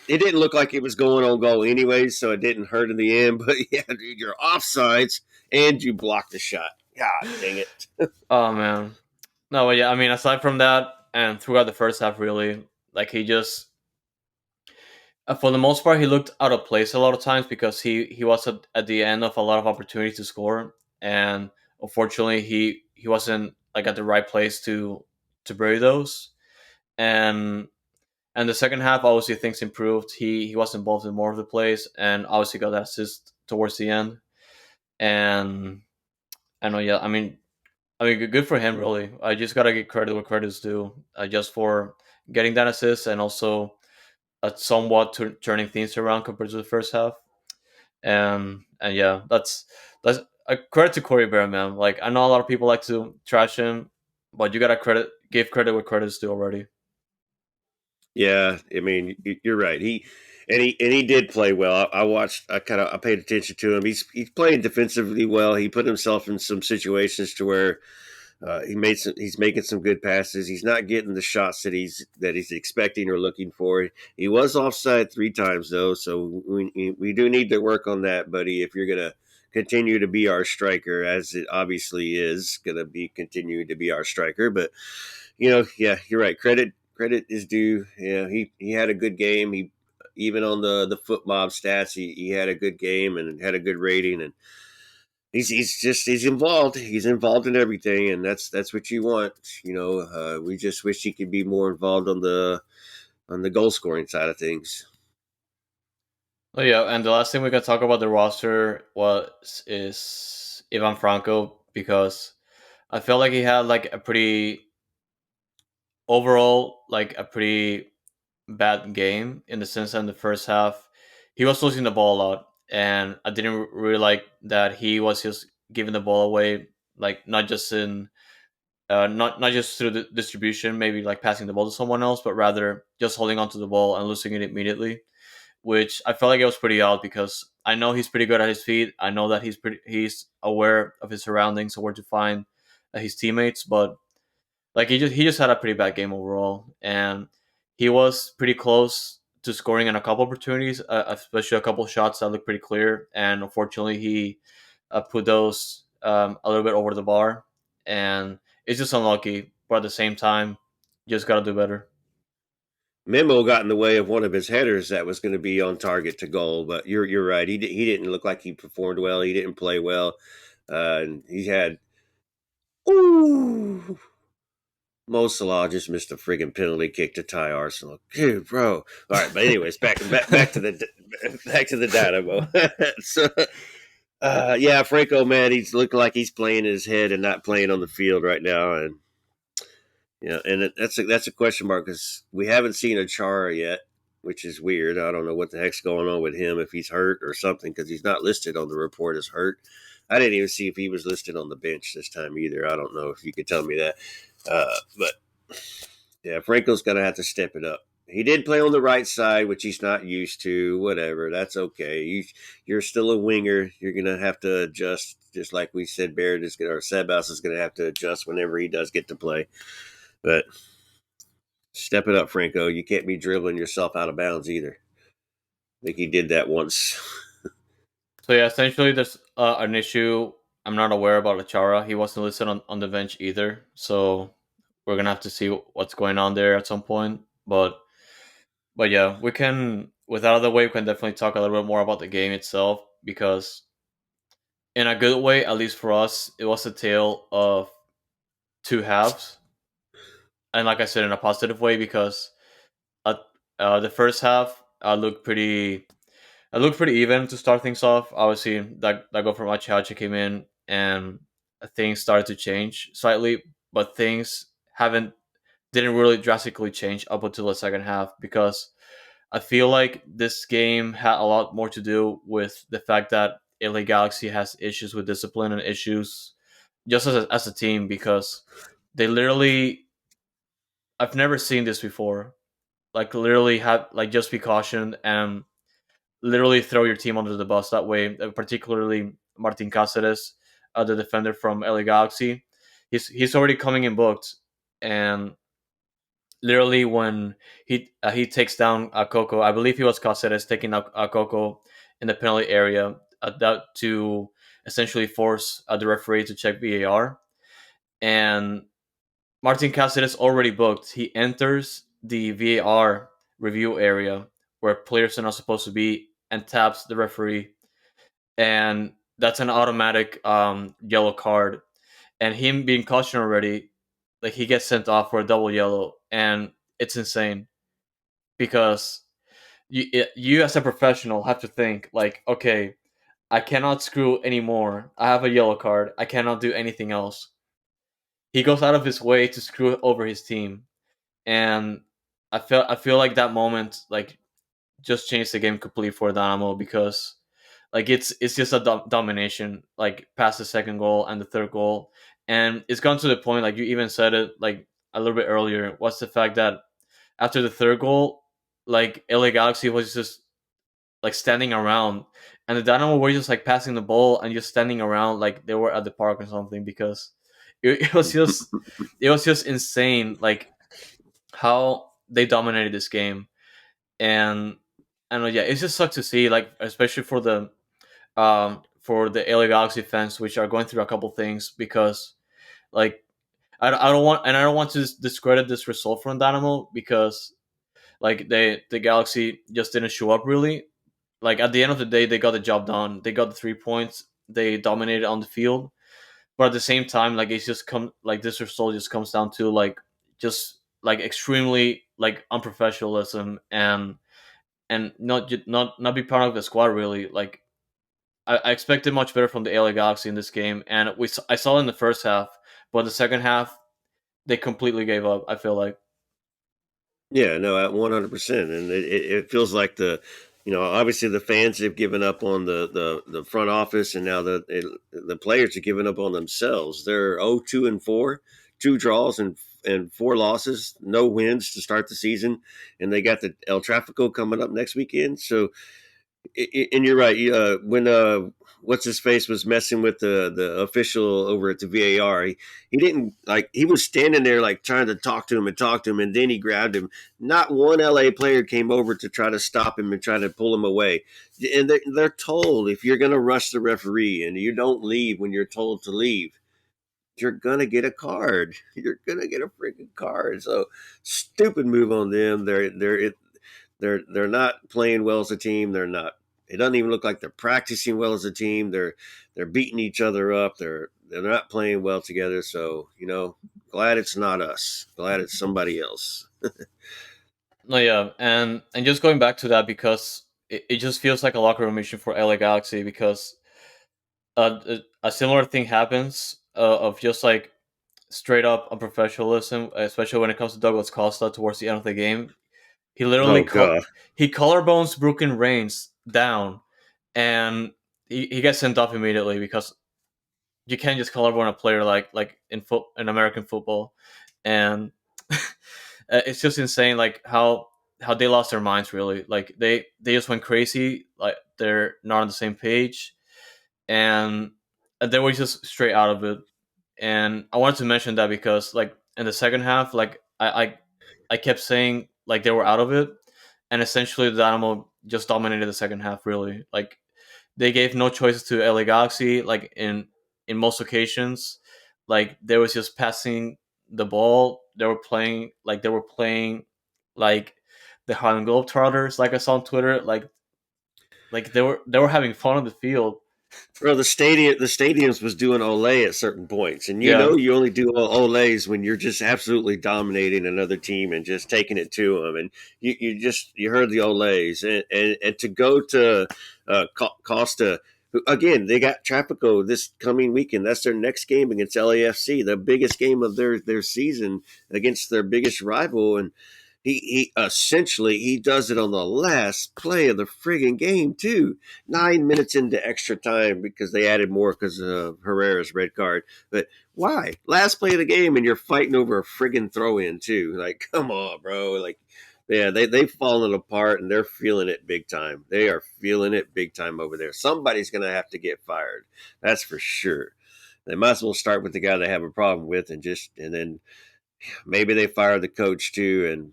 didn't look like it was going on goal anyway, so it didn't hurt in the end. But yeah, dude, you're offsides and you blocked the shot. God dang it. Oh man, no, but yeah, I mean, aside from that, and throughout the first half, really, like he just, for the most part, he looked out of place a lot of times because he was at the end of a lot of opportunities to score, and unfortunately, he wasn't like at the right place to bury those. And and the second half, obviously, things improved. He was involved in more of the plays, and obviously got that assist towards the end. And I know, yeah, I mean, good for him, really. I just gotta give credit where credit's due, just for getting that assist and also somewhat turning things around compared to the first half. And yeah, that's a credit to Corey Bear, man. Like I know a lot of people like to trash him, but you gotta give credit where credit's due already. Yeah, I mean, you're right. He did play well. I watched. I paid attention to him. He's playing defensively well. He put himself in some situations to where he's making some good passes. He's not getting the shots that he's expecting or looking for. He was offside three times though, so we do need to work on that, buddy. If you're gonna continue to be our striker, as it obviously is gonna be continuing to be our striker, but yeah, you're right. Credit is due. Yeah, he had a good game. He even on the foot mob stats, he had a good game and had a good rating, and he's involved. He's involved in everything, and that's what you want. We just wish he could be more involved on the goal scoring side of things. Oh yeah, and the last thing we can talk about the roster was is Ivan Franco because I felt like he had like a pretty overall like a pretty bad game in the sense that in the first half he was losing the ball a lot, and I didn't really like that he was just giving the ball away, like not just in not just through the distribution, maybe like passing the ball to someone else, but rather just holding onto the ball and losing it immediately. Which I felt like it was pretty odd because I know he's pretty good at his feet. I know that he's aware of his surroundings and where to find his teammates, but like he just had a pretty bad game overall, and he was pretty close to scoring in a couple opportunities, especially a couple shots that looked pretty clear. And unfortunately, he put those a little bit over the bar, and it's just unlucky. But at the same time, you just gotta do better. Memo got in the way of one of his headers that was going to be on target to goal, but you're right. He didn't look like he performed well. He didn't play well, and he had. Ooh, Mo Salah just missed a friggin' penalty kick to tie Arsenal. Dude, bro. All right, but anyways, back to the back to the Dynamo. So, yeah, Franco, man, he's looking like he's playing in his head and not playing on the field right now, and that's a question mark because we haven't seen a Chara yet, which is weird. I don't know what the heck's going on with him, if he's hurt or something, because he's not listed on the report as hurt. I didn't even see if he was listed on the bench this time either. I don't know if you could tell me that. But yeah, Franco's going to have to step it up. he did play on the right side, which he's not used to. Whatever, that's okay. You're still a winger. You're gonna have to adjust, just like we said. Barrett is gonna, or Sebas is gonna have to adjust whenever he does get to play. But step it up, Franco. You can't be dribbling yourself out of bounds either. I think he did that once. So yeah, essentially there's an issue. I'm not aware about Achara. He wasn't listed on the bench either. So we're gonna have to see what's going on there at some point. But yeah, we can, with that out of the way, we can definitely talk a little bit more about the game itself, because in a good way, at least for us, it was a tale of two halves. And like I said, in a positive way, because uh, the first half looked pretty even to start things off. Obviously, that goal from Achihachi came in, and things started to change slightly, but things haven't didn't really drastically change up until the second half, because I feel like this game had a lot more to do with the fact that LA Galaxy has issues with discipline and issues just as a team, because they literally, I've never seen this before. Like literally have like just be cautioned and literally throw your team under the bus that way. Particularly Martin Cáceres, the defender from LA Galaxy, he's already coming in booked, and literally when he takes down Coco, I believe he was Cáceres taking out Coco in the penalty area, that to essentially force the referee to check VAR. And Martin Cáceres already booked. He enters the VAR review area where players are not supposed to be and taps the referee, and that's an automatic yellow card. And him being cautioned already, like he gets sent off for a double yellow, and it's insane, because you as a professional have to think like, okay, I cannot screw anymore. I have a yellow card. I cannot do anything else. He goes out of his way to screw over his team, and I feel like that moment like just changed the game completely for Dynamo, because like it's just a domination like past the second goal and the third goal, and it's gone to the point like you even said it like a little bit earlier. What's the fact that after the third goal, like LA Galaxy was just like standing around, and the Dynamo were just like passing the ball and just standing around like they were at the park or something, because it was just insane like how they dominated this game. And I don't know, yeah, it's just sucks to see, like especially for the LA Galaxy fans, which are going through a couple things, because like I don't want, and I don't want to discredit this result from Dynamo, because like the Galaxy just didn't show up really. Like at the end of the day, they got the job done. They got the 3 points. They dominated on the field, but at the same time, like it's just come like this result just comes down to like just like extremely like unprofessionalism, and not be part of the squad really. Like I expected much better from the LA Galaxy in this game, and I saw it in the first half, but the second half they completely gave up. I feel like. Yeah, no, at 100%, and it feels like obviously the fans have given up on the front office, and now the players are giving up on themselves. They're 0-2-4, two draws and four losses, no wins to start the season, and they got the El Tráfico coming up next weekend. So and you're right. When what's his face was messing with the official over at the VAR, he didn't like he was standing there like trying to talk to him, and then he grabbed him. Not one LA player came over to try to stop him and try to pull him away. And they're told if you're going to rush the referee and you don't leave when you're told to leave, you're gonna get a card. You're gonna get a freaking card. So stupid move on them. They're not playing well as a team. They're not. It doesn't even look like they're practicing well as a team. They're beating each other up. They're not playing well together. So glad it's not us. Glad it's somebody else. No, yeah, and just going back to that, because it just feels like a locker room issue for LA Galaxy, because a similar thing happens of just like straight up unprofessionalism, especially when it comes to Douglas Costa towards the end of the game. He literally Oh God. he collarbones Brooklyn Reigns down, and he gets sent off immediately, because you can't just collarbone a player like in American football, and it's just insane like how how they lost their minds. Really, like they just went crazy. Like they're not on the same page, and they were just straight out of it. And I wanted to mention that because like in the second half, like I kept saying like they were out of it, and essentially the Dynamo just dominated the second half. Really, like they gave no choices to LA Galaxy. Like in most occasions, like they was just passing the ball. They were playing like the Harlem Globetrotters. Like I saw on Twitter, like they were having fun on the field. Bro, the stadiums was doing Olay at certain points, and you Yeah, know you only do Olays when you're just absolutely dominating another team and just taking it to them, and you heard the Olays, and to go to Costa again, they got Trapico this coming weekend. That's their next game against LAFC, the biggest game of their season against their biggest rival, and he essentially he does it on the last play of the friggin' game too. 9 minutes into extra time because they added more because of Herrera's red card. But why? Last play of the game and you're fighting over a friggin' throw in too. Like, come on, bro. Like, yeah, they've fallen apart and they're feeling it big time. They are feeling it big time over there. Somebody's gonna have to get fired. That's for sure. They might as well start with the guy they have a problem with and then maybe they fire the coach too and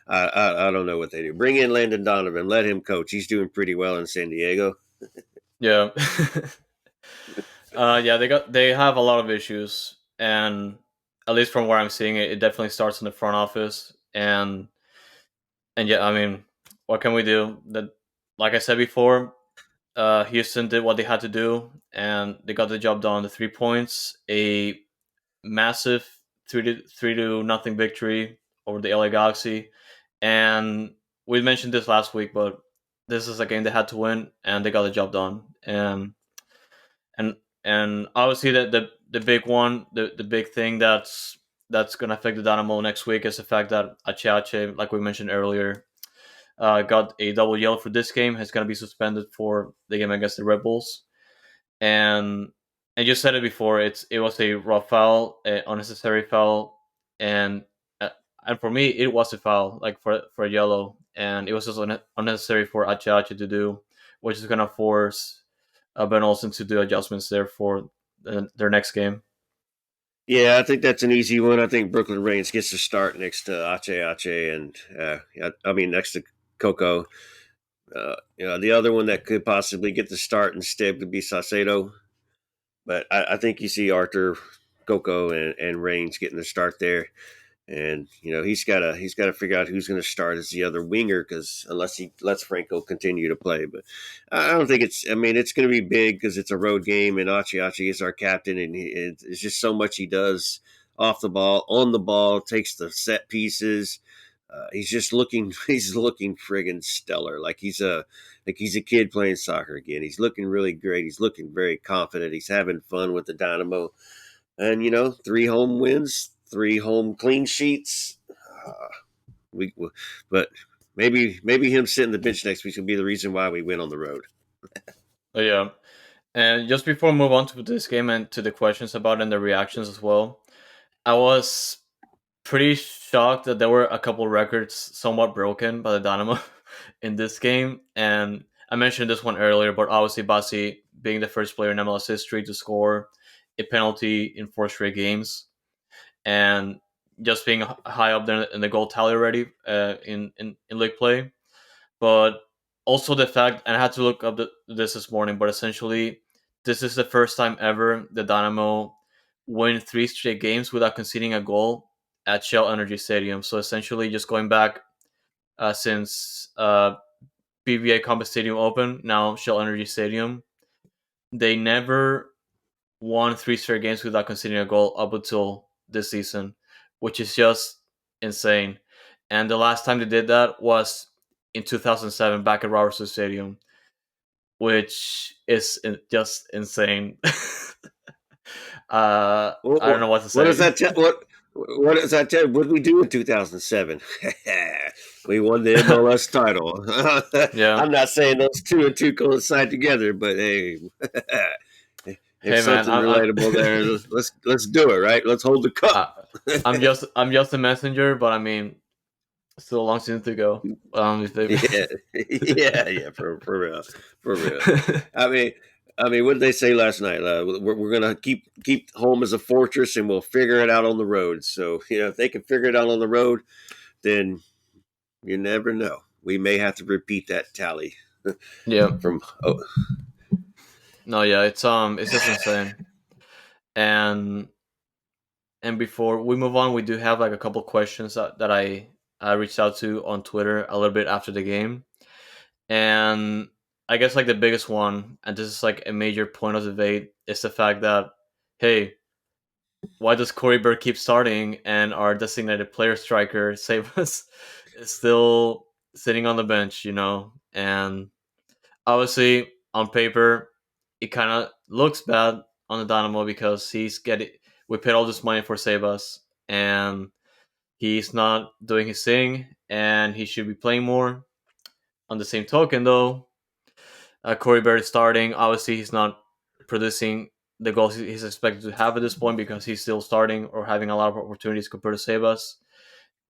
I don't know what they do. Bring in Landon Donovan, let him coach. He's doing pretty well in San Diego. yeah. Yeah, they have a lot of issues, and at least from where I'm seeing it, it definitely starts in the front office. And yeah, I mean, what can we do? That, like I said before, Houston did what they had to do, and they got the job done. The 3 points, a massive three to nothing victory over the LA Galaxy, and we mentioned this last week, but this is a game they had to win, and they got the job done. And obviously the big one, the big thing that's gonna affect the Dynamo next week is the fact that Ache, like we mentioned earlier, got a double yellow for this game. Is gonna be suspended for the game against the Red Bulls. And I just said it before. It was a rough foul, an unnecessary foul, and uh, and for me it was a foul, like for a yellow, and it was just unnecessary for Ache to do, which is gonna force Ben Olsen to do adjustments there for their next game. Yeah, I think that's an easy one. I think Brooklyn Reigns gets to start next to Ache and I mean next to Coco. The other one that could possibly get the start instead would be Saucedo. But I think you see Arthur, Coco, and Reigns getting the start there. And he's got to figure out who's going to start as the other winger because unless he lets Franco continue to play, but I don't think it's. I mean, it's going to be big because it's a road game, and Achi is our captain, and it's just so much he does off the ball, on the ball, takes the set pieces. He's just looking. He's looking friggin' stellar. Like he's a kid playing soccer again. He's looking really great. He's looking very confident. He's having fun with the Dynamo. And 3 home wins, 3 home clean sheets. Uh, we, but maybe him sitting the bench next week will be the reason why we win on the road. But yeah, and just before we move on to this game and to the questions about it and the reactions as well, I was pretty shocked that there were a couple records somewhat broken by the Dynamo in this game. And I mentioned this one earlier, but obviously Bassi being the first player in MLS history to score a penalty in 4 straight games, and just being high up there in the goal tally already in league play. But also the fact, and I had to look up this morning, but essentially this is the first time ever the Dynamo win 3 straight games without conceding a goal at Shell Energy Stadium. So essentially, just going back since BVA Compass Stadium opened, now Shell Energy Stadium, they never won 3 straight games without conceding a goal up until this season, which is just insane. And the last time they did that was in 2007 back at Robertson Stadium, which is just insane. I don't know what to What does say. that tell? What does that tell? What did we do in 2007? We won the MLS title. Yeah. I'm not saying those two and two coincide together, but hey, Hey there's man, something relatable there. Let's do it, right? Let's hold the cup. I, I'm just a messenger, but I mean, Still a long season to go. If they Yeah, yeah, for real, for real. I mean, what did they say last night? We're gonna keep home as a fortress, and we'll figure it out on the road. So if they can figure it out on the road, then you never know. We may have to repeat that tally yeah, from. Oh, no, yeah, it's just insane. And before we move on, we do have like a couple questions that I reached out to on Twitter a little bit after the game, and I guess like the biggest one, and this is like a major point of debate, is the fact that, hey, why does Corey Bird keep starting and our designated player striker Sabas is still sitting on the bench, And obviously, on paper, it kind of looks bad on the Dynamo because we paid all this money for Sabas and he's not doing his thing and he should be playing more. On the same token, though, Corey Bird is starting. Obviously, he's not producing the goals he's expected to have at this point because he's still starting or having a lot of opportunities compared to Sebas.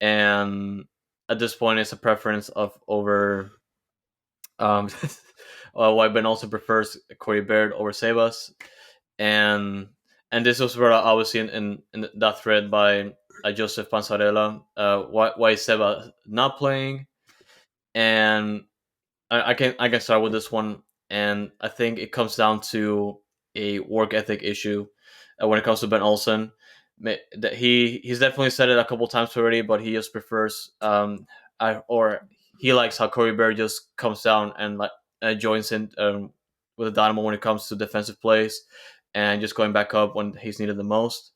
And at this point, it's a preference of over um, why Ben also prefers Corey Bird over Sebas. And this was where I was seeing in that thread by Joseph Panzarella. Why is Seba not playing? And I can start with this one, and I think it comes down to a work ethic issue when it comes to Ben Olsen. That he's definitely said it a couple times already, but he just prefers or he likes how Corey Berry just comes down and like joins in with the Dynamo when it comes to defensive plays and just going back up when he's needed the most.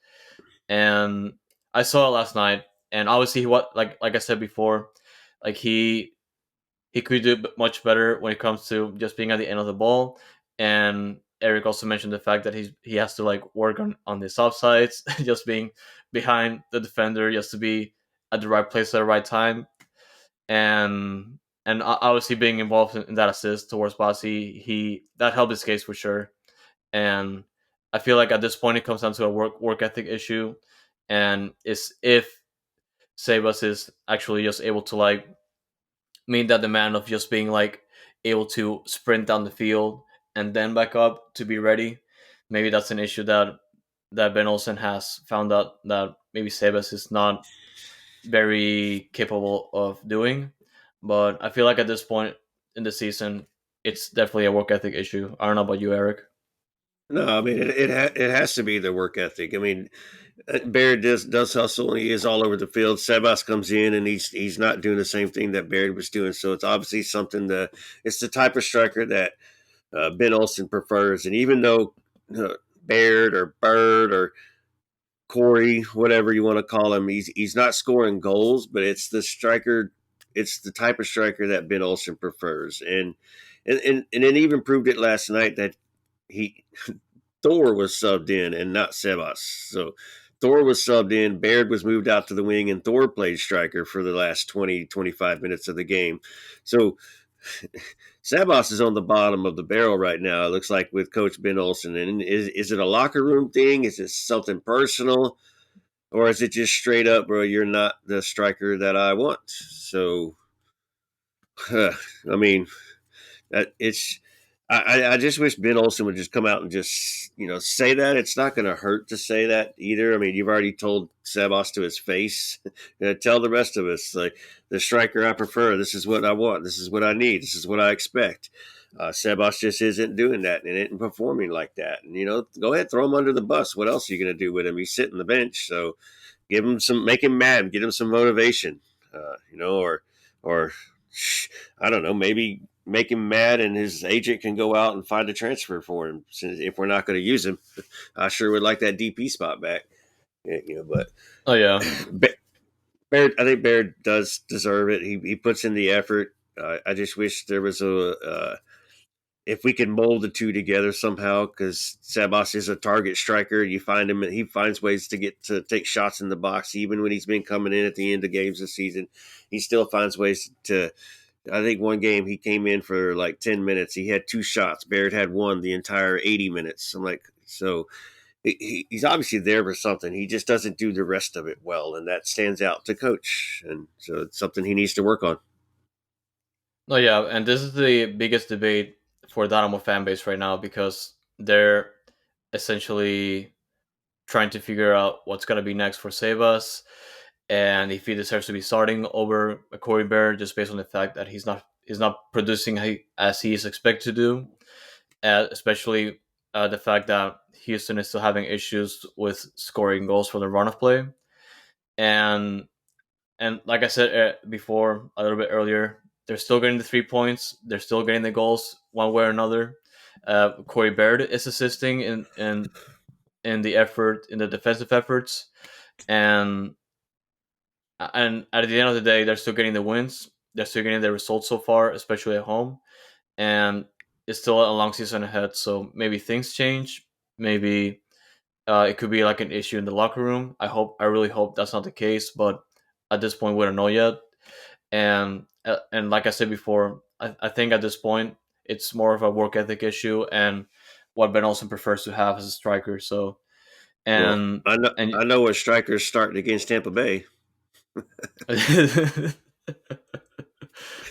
And I saw it last night, and obviously what like I said before, like he could do much better when it comes to just being at the end of the ball. And Eric also mentioned the fact that he has to like work on the soft sides, just being behind the defender, just to be at the right place at the right time, and obviously being involved in that assist towards Bossy, he that helped his case for sure. And I feel like at this point it comes down to a work ethic issue, and is if Sebas is actually just able to like mean that demand of just being like able to sprint down the field and then back up to be ready. Maybe that's an issue that Ben Olsen has found out that maybe Sebas is not very capable of doing. But I feel like at this point in the season, it's definitely a work ethic issue. I don't know about you, Eric. no, I mean it has to be the work ethic. I mean, Baird does hustle and he is all over the field. Sebas comes in and he's not doing the same thing that Baird was doing. So it's obviously something that it's the type of striker that Ben Olsen prefers. And even though Baird or Bird or Corey, whatever you want to call him, he's not scoring goals, but it's the striker. It's the type of striker that Ben Olsen prefers, and it even proved it last night that he Thor was subbed in and not Sebas. So Thor was subbed in, Baird was moved out to the wing, and Thor played striker for the last 20-25 minutes of the game. So Sebas is on the bottom of the barrel right now, it looks like, with Coach Ben Olsen. And is it a locker room thing? Is it something personal? Or is it just straight up, bro, you're not the striker that I want? So, I mean, it's I just wish Ben Olsen would just come out and just say that. It's not going to hurt to say that either. I mean, you've already told Sebas to his face. Tell the rest of us, like, the striker I prefer. This is what I want. This is what I need. This is what I expect. Sebas just isn't doing that and isn't performing like that. And go ahead, throw him under the bus. What else are you going to do with him? He's sitting the bench, so make him mad, get him some motivation. Or I don't know, maybe make him mad and his agent can go out and find a transfer for him. Since if we're not going to use him, I sure would like that DP spot back. But Oh yeah, Baird, I think Baird does deserve it. He puts in the effort. I just wish there was if we can mold the two together somehow, because Sebas is a target striker. You find him, and he finds ways to take shots in the box, even when he's been coming in at the end of games this season. He still finds ways to. I think one game he came in for like 10 minutes. He had two shots. Barrett had one the entire 80 minutes. I'm like, so he's obviously there for something. He just doesn't do the rest of it well, and that stands out to coach. And so it's something he needs to work on. No, yeah, and this is the biggest debate for Dynamo fan base right now because they're essentially trying to figure out what's going to be next for Sebas and if he deserves to be starting over Corey Bear just based on the fact that he's not producing as he is expected to do, especially the fact that Houston is still having issues with scoring goals from the run of play, and like I said before a little bit earlier, they're still getting the 3 points, they're still getting the goals one way or another. Corey Baird is assisting in the effort in the defensive efforts, and at the end of the day, they're still getting the wins. They're still getting the results so far, especially at home. And it's still a long season ahead, so maybe things change. Maybe it could be like an issue in the locker room. I really hope that's not the case. But at this point, we don't know yet. And like I said before, I think at this point it's more of a work ethic issue and what Ben Olsen prefers to have as a striker. So Well, and I and know a striker's starting against Tampa Bay.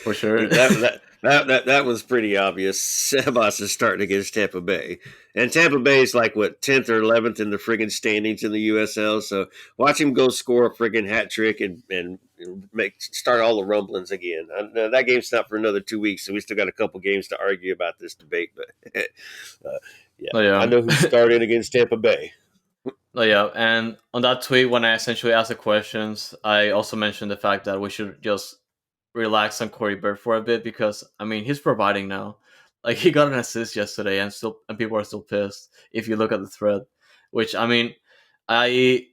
for sure. That was pretty obvious. Sebas is starting against Tampa Bay, and Tampa Bay is like what 10th or 11th in the friggin' standings in the USL. So watch him go score a friggin' hat trick and make start all the rumblings again. That game's not for another 2 weeks, so we still got a couple games to argue about this debate. But yeah, Oh I yeah. know who's starting against Tampa Bay. Oh yeah, and on that tweet, when I essentially asked the questions, I also mentioned the fact that we should just relax on Corey Bird for a bit because I mean he's providing now. Like he got an assist yesterday, and people are still pissed. If you look at the thread, which I mean, I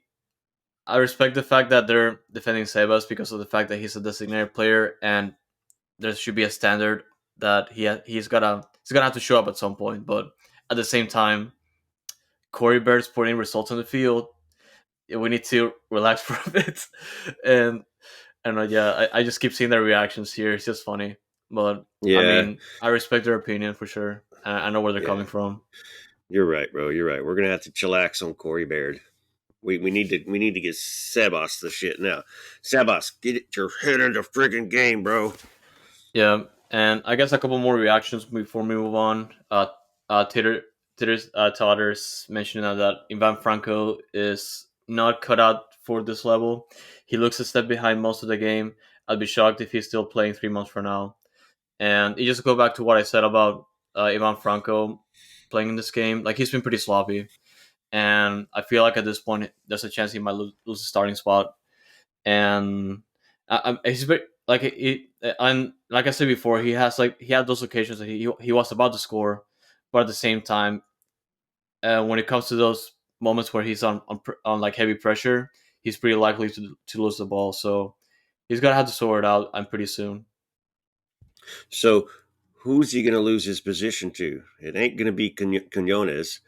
I respect the fact that they're defending Sebas because of the fact that he's a designated player, and there should be a standard that he's gonna have to show up at some point. But at the same time, Corey Bird's putting results on the field. We need to relax for a bit, and yeah, I just keep seeing their reactions here. It's just funny, but I Yeah, mean, I respect their opinion for sure. I know where they're yeah, coming from. you're right, bro. You're right. We're gonna have to chillax on Corey Baird. We need to get Sebas the shit now. Sebas, get your head in the friggin' game, bro. Yeah, and I guess a couple more reactions before we move on. Titter, Titter's mentioning that Ivan Franco is not cut out for this level. He looks a step behind most of the game. I'd be shocked if he's still playing 3 months from now. And you just go back to what I said about Ivan Franco playing in this game. Like he's been pretty sloppy, and I feel like at this point there's a chance he might lose his starting spot. And he's very, like and like I said before, he had those occasions that he was about to score, but at the same time, when it comes to those moments where he's on like heavy pressure, he's pretty likely to lose the ball. So he's gonna have to sort it out. I'm pretty soon. So, who's he going to lose his position to? It ain't going to be Quinones.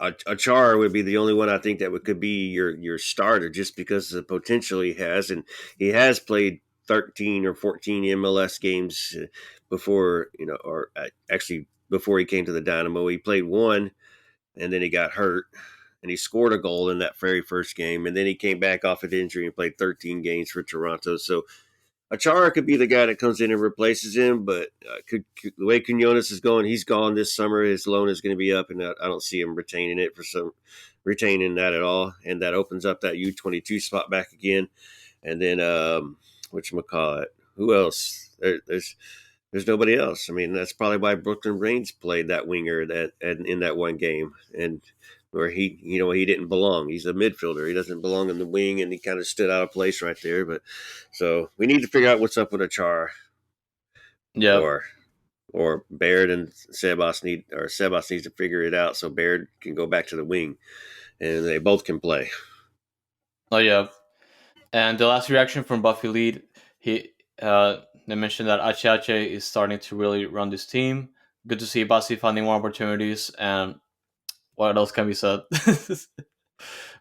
Achar would be the only one I think that could be your starter just because of the potential he has, and he has played 13 or 14 MLS games before or actually before he came to the Dynamo. He played one, and then he got hurt, and he scored a goal in that very first game, and then he came back off of injury and played 13 games for Toronto. So Achara could be the guy that comes in and replaces him, but the way Quinones is going, he's gone this summer. His loan is going to be up, and I don't see him retaining that at all. And that opens up that U22 spot back again. And then whatchamacallit, who else? There's nobody else. I mean, that's probably why Brooklyn Reigns played that winger in that one game, and where he didn't belong. He's a midfielder. He doesn't belong in the wing, and he kind of stood out of place right there. But so we need to figure out what's up with Achar Yeah, or Baird and Sebas needs to figure it out so Baird can go back to the wing and they both can play. oh yeah. And the last reaction from Buffy Lead, they mentioned that Achache is starting to really run this team. Good to see Basi finding more opportunities. And what else can be said?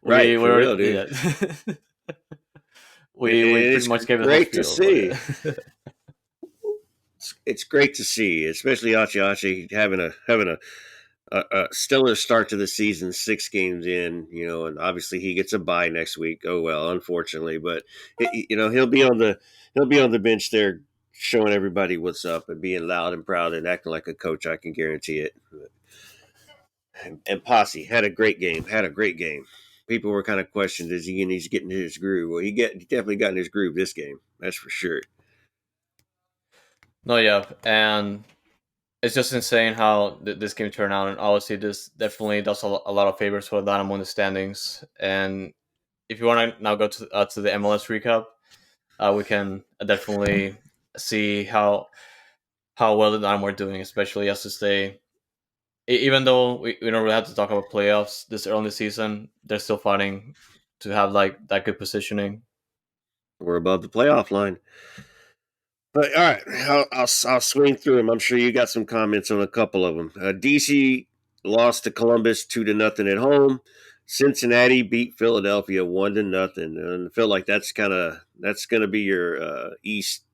Right, We for already, real, dude. yeah. We pretty It's much gave the whole great to spiel, but see. yeah. It's great to see, especially Achi having a stellar start to the season, 6 games in, and obviously he gets a bye next week. Oh well, unfortunately, but he'll be on the bench there, showing everybody what's up and being loud and proud and acting like a coach. I can guarantee it. And Posse had a great game. Had a great game. People were kind of questioned, is he's getting his groove? Well, he definitely got in his groove this game. That's for sure. No, yeah, and it's just insane how this game turned out, and obviously this definitely does a lot of favors for Dynamo in the standings. And if you want to now go to the MLS recap, we can definitely see how well the Dynamo are doing, especially as to stay. Even though we don't really have to talk about playoffs this early in the season, they're still fighting to have like that good positioning. We're above the playoff line. But all right, I'll swing through them. I'm sure you got some comments on a couple of them. DC lost to Columbus 2-0 at home. Cincinnati beat Philadelphia 1-0, and I feel like that's going to be your East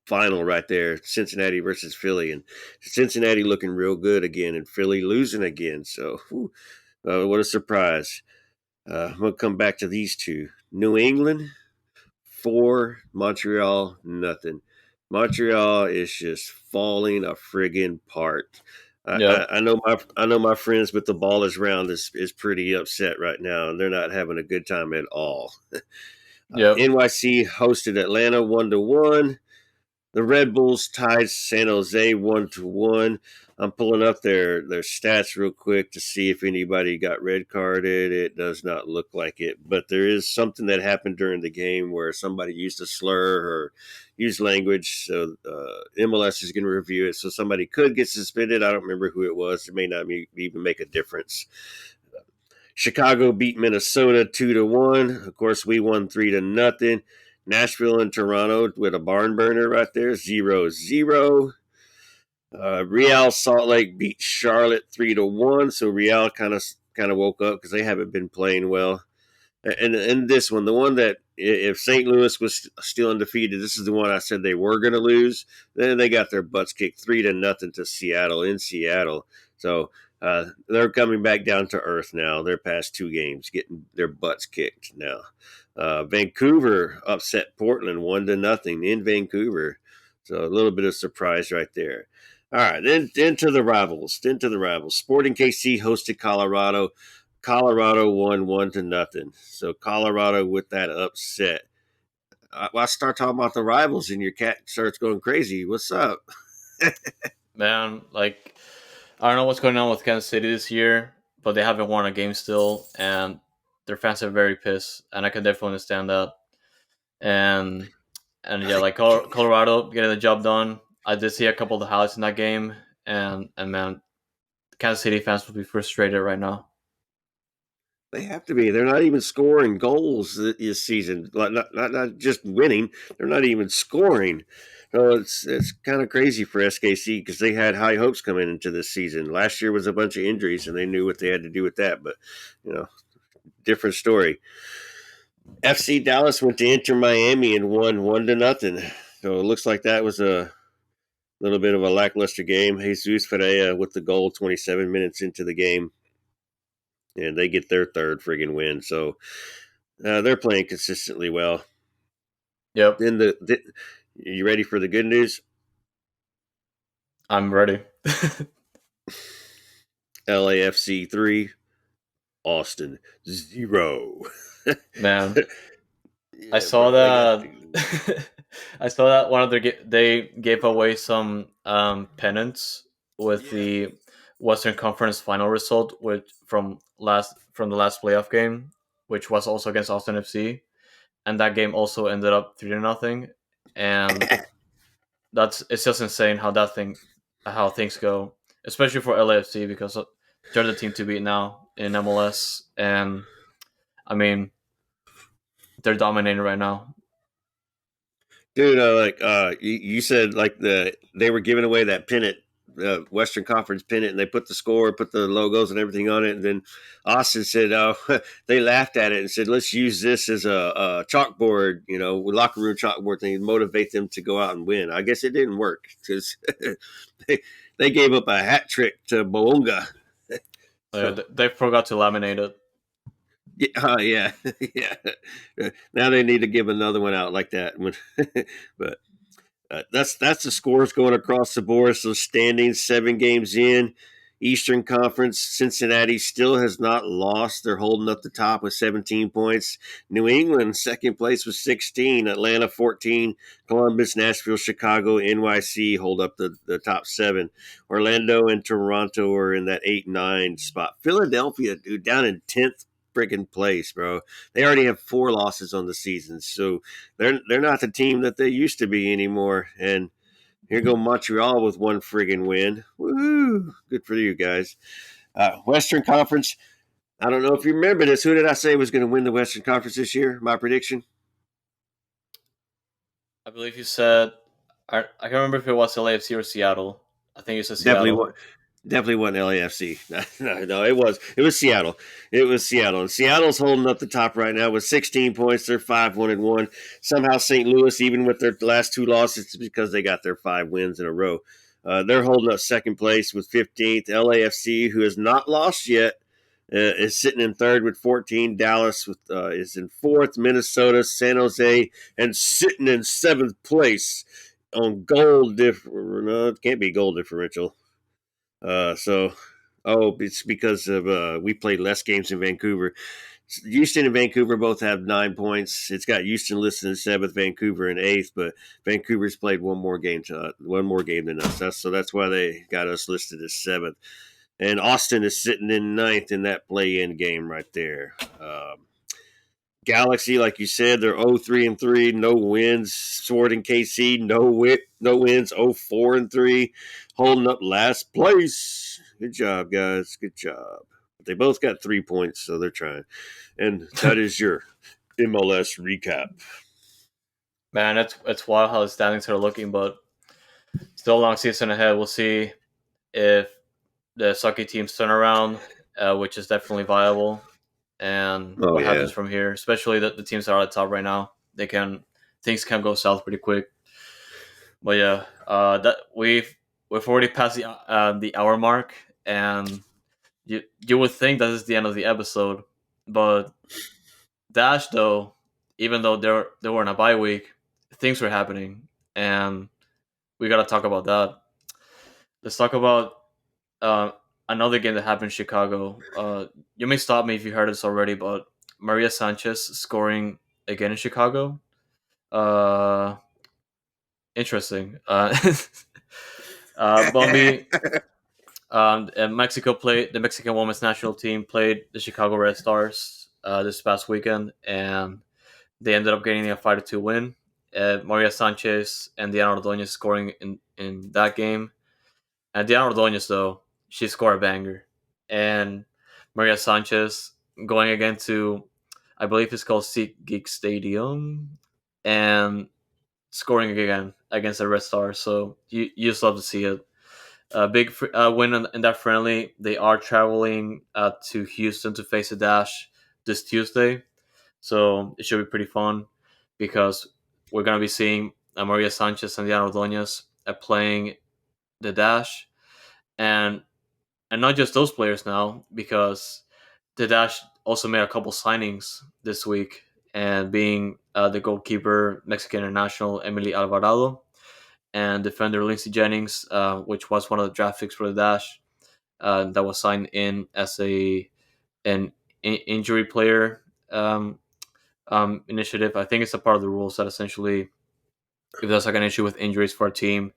final right there. Cincinnati versus Philly, and Cincinnati looking real good again, and Philly losing again. So, what a surprise! I'm gonna come back to these two. New England 4, Montreal nothing. Montreal is just falling a friggin' part. I, Yep, I, I know my friends with the ball is round is pretty upset right now, and they're not having a good time at all. yep, NYC hosted Atlanta 1-1. The Red Bulls tied San Jose 1-1. I'm pulling up their stats real quick to see if anybody got red carded. It does not look like it, but there is something that happened during the game where somebody used a slur or used language. So MLS is going to review it. So somebody could get suspended. I don't remember who it was. It may not even make a difference. Chicago beat Minnesota 2-1. Of course, we won 3-0. Nashville and Toronto with a barn burner right there, 0-0. Real Salt Lake beat Charlotte 3-1. So Real kind of woke up because they haven't been playing well. And this one, the one that if St. Louis was still undefeated, this is the one I said they were going to lose. Then they got their butts kicked 3-0 to Seattle in Seattle. So they're coming back down to earth now. Their past 2 games, getting their butts kicked now. Vancouver upset Portland 1-0 in Vancouver. So a little bit of surprise right there. All right, then to the rivals. Then to the rivals. Sporting KC hosted Colorado. Colorado won 1-0. So Colorado with that upset. I start talking about the rivals, and your cat starts going crazy. What's up? man. Like I don't know what's going on with Kansas City this year, but they haven't won a game still, and their fans are very pissed, and I can definitely understand that. And yeah, like Colorado getting the job done. I did see a couple of the highlights in that game, and man, Kansas City fans would be frustrated right now. They have to be. They're not even scoring goals this season. Not just winning. They're not even scoring. So it's kind of crazy for SKC because they had high hopes coming into this season. Last year was a bunch of injuries, and they knew what they had to do with that. But you know, different story. FC Dallas went to Inter Miami and won 1-0. So it looks like that was a little bit of a lackluster game. Jesus Ferreira with the goal 27 minutes into the game, and they get their third friggin' win. So they're playing consistently well. Yep, Then you ready for the good news? I'm ready. LAFC 3, Austin 0. Man, I Yeah, saw bro, they got that. I saw that one of their they gave away some pennants with yeah. the Western Conference final result, which from the last playoff game, which was also against Austin FC, and that game also ended up 3-0. And that's it's just insane how things go, especially for LAFC because they're the team to beat now in MLS, and I mean they're dominating right now. Dude, you said like they were giving away that pennant. Western Conference pennant, and they put the score, put the logos and everything on it. And then Austin said, "Oh," they laughed at it and said, "Let's use this as a chalkboard, locker room chalkboard thing, to motivate them to go out and win." I guess it didn't work because they, they gave up a hat trick to Boonga. Yeah, So they forgot to laminate it. yeah, yeah, yeah. Now they need to give another one out like that. But that's the scores going across the board. So standings, 7 games in. Eastern Conference, Cincinnati still has not lost. They're holding up the top with 17 points. New England, second place with 16. Atlanta, 14. Columbus, Nashville, Chicago, NYC hold up the top 7. Orlando and Toronto are in that 8-9 spot. Philadelphia, dude, down in 10th freaking place, bro. They already have 4 losses on the season. So they're not the team that they used to be anymore. And here go Montreal with 1 friggin' win. Woo! Good for you guys. Western Conference. I don't know if you remember this. Who did I say was going to win the Western Conference this year? My prediction. I believe you said I can't remember if it was LAFC or Seattle. I think you said Definitely Seattle. one. Definitely wasn't LAFC. No, it was Seattle. It was Seattle, and Seattle's holding up the top right now with 16 points. They're 5-1-1. Somehow St. Louis, even with their last 2 losses, it's because they got their 5 wins in a row. They're holding up second place with 15th. LAFC, who has not lost yet, is sitting in third with 14. Dallas is in fourth. Minnesota, San Jose, and sitting in seventh place on goal differential. No, it can't be goal differential. So, it's because of we played less games in Vancouver. Houston and Vancouver both have 9 points. It's got Houston listed in seventh, Vancouver in eighth, but Vancouver's played one more game than us. That's why they got us listed as seventh. And Austin is sitting in ninth in that play-in game right there. Galaxy, like you said, they're 0-3-3, no wins. Sword and KC, no wins, 0-4-3, holding up last place. Good job, guys. Good job. They both got 3 points, so they're trying. And that is your MLS recap. Man, it's wild how the standings are looking, but still a long season ahead. We'll see if the sucky teams turn around, which is definitely viable, and Oh what yeah. happens from here. Especially the teams that are at the top right now, things can go south pretty quick. But yeah, that we've already passed the hour mark, and you would think that is the end of the episode, but Dash though, even though they were in a bye week, things were happening, and we gotta talk about that. Let's talk about uh, another game that happened in Chicago. You may stop me if you heard this already, but Maria Sanchez scoring again in Chicago. Uh, Interesting. Bombi, and Mexico played the Mexican women's national team played the Chicago Red Stars this past weekend, and they ended up getting a 5-2 win. Maria Sanchez and Diana Ordonez scoring in that game. And Diana Ordonez, though, she scored a banger. And Maria Sanchez going again to, I believe it's called SeatGeek Stadium, and scoring again against the Red Stars. So you just love to see it. A big win in that friendly. They are traveling to Houston to face the Dash this Tuesday. So it should be pretty fun because we're going to be seeing Maria Sanchez and Diana Ordonez playing the Dash. And not just those players now, because the Dash also made a couple signings this week, and being the goalkeeper, Mexican international Emily Alvarado, and defender Lindsay Jennings, which was one of the draft picks for the Dash, that was signed in as an injury player initiative. I think it's a part of the rules that essentially, if there's like an issue with injuries for a team,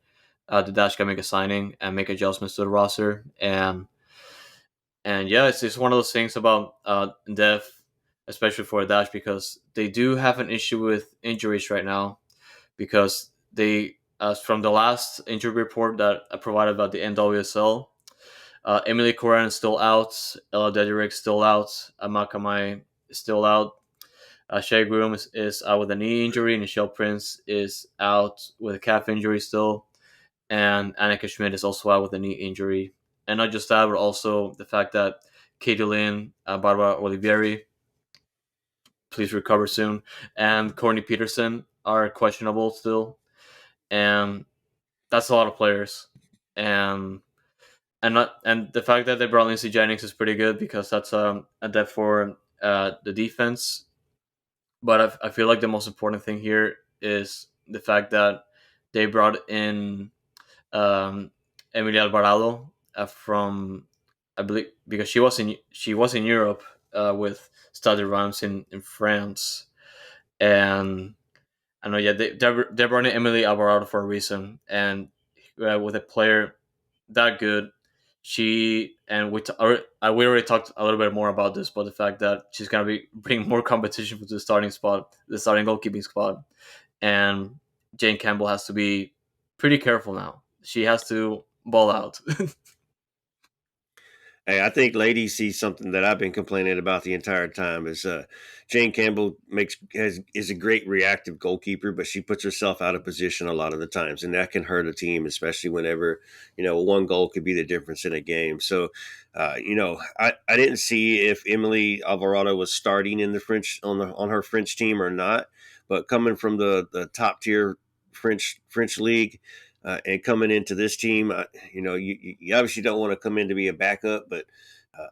the Dash can make a signing and make adjustments to the roster. And yeah, it's one of those things about Dev, especially for a Dash, because they do have an issue with injuries right now, because they, from the last injury report that I provided about the NWSL, Emily Corrin is still out, Ella Dederick still out, Amakamai is still out, Shay Groom is out with a knee injury, and Michelle Prince is out with a calf injury still. and Annika Schmidt is also out with a knee injury. And not just that, but also the fact that Katie Lynn, Barbara Olivieri, please recover soon, and Courtney Peterson are questionable still. And that's a lot of players. And and the fact that they brought Lindsay Jennings is pretty good because that's a depth for the defense. But I feel like the most important thing here is the fact that they brought in Emilia Alvarado from, I believe, because she was in Europe with Stade Reims in France. And I know, yeah, they brought in Emily Alvarado for a reason, and with a player that good, we already talked a little bit more about this, but the fact that she's gonna be bring more competition to the starting spot, the starting goalkeeping spot, and Jane Campbell has to be pretty careful now. She has to ball out. Hey, I think ladies see something that I've been complaining about the entire time is Jane Campbell is a great reactive goalkeeper, but she puts herself out of position a lot of the times, and that can hurt a team, especially whenever one goal could be the difference in a game. So, I didn't see if Emily Alvarado was starting in the French on her French team or not, but coming from the top tier French league. And coming into this team, you obviously don't want to come in to be a backup, but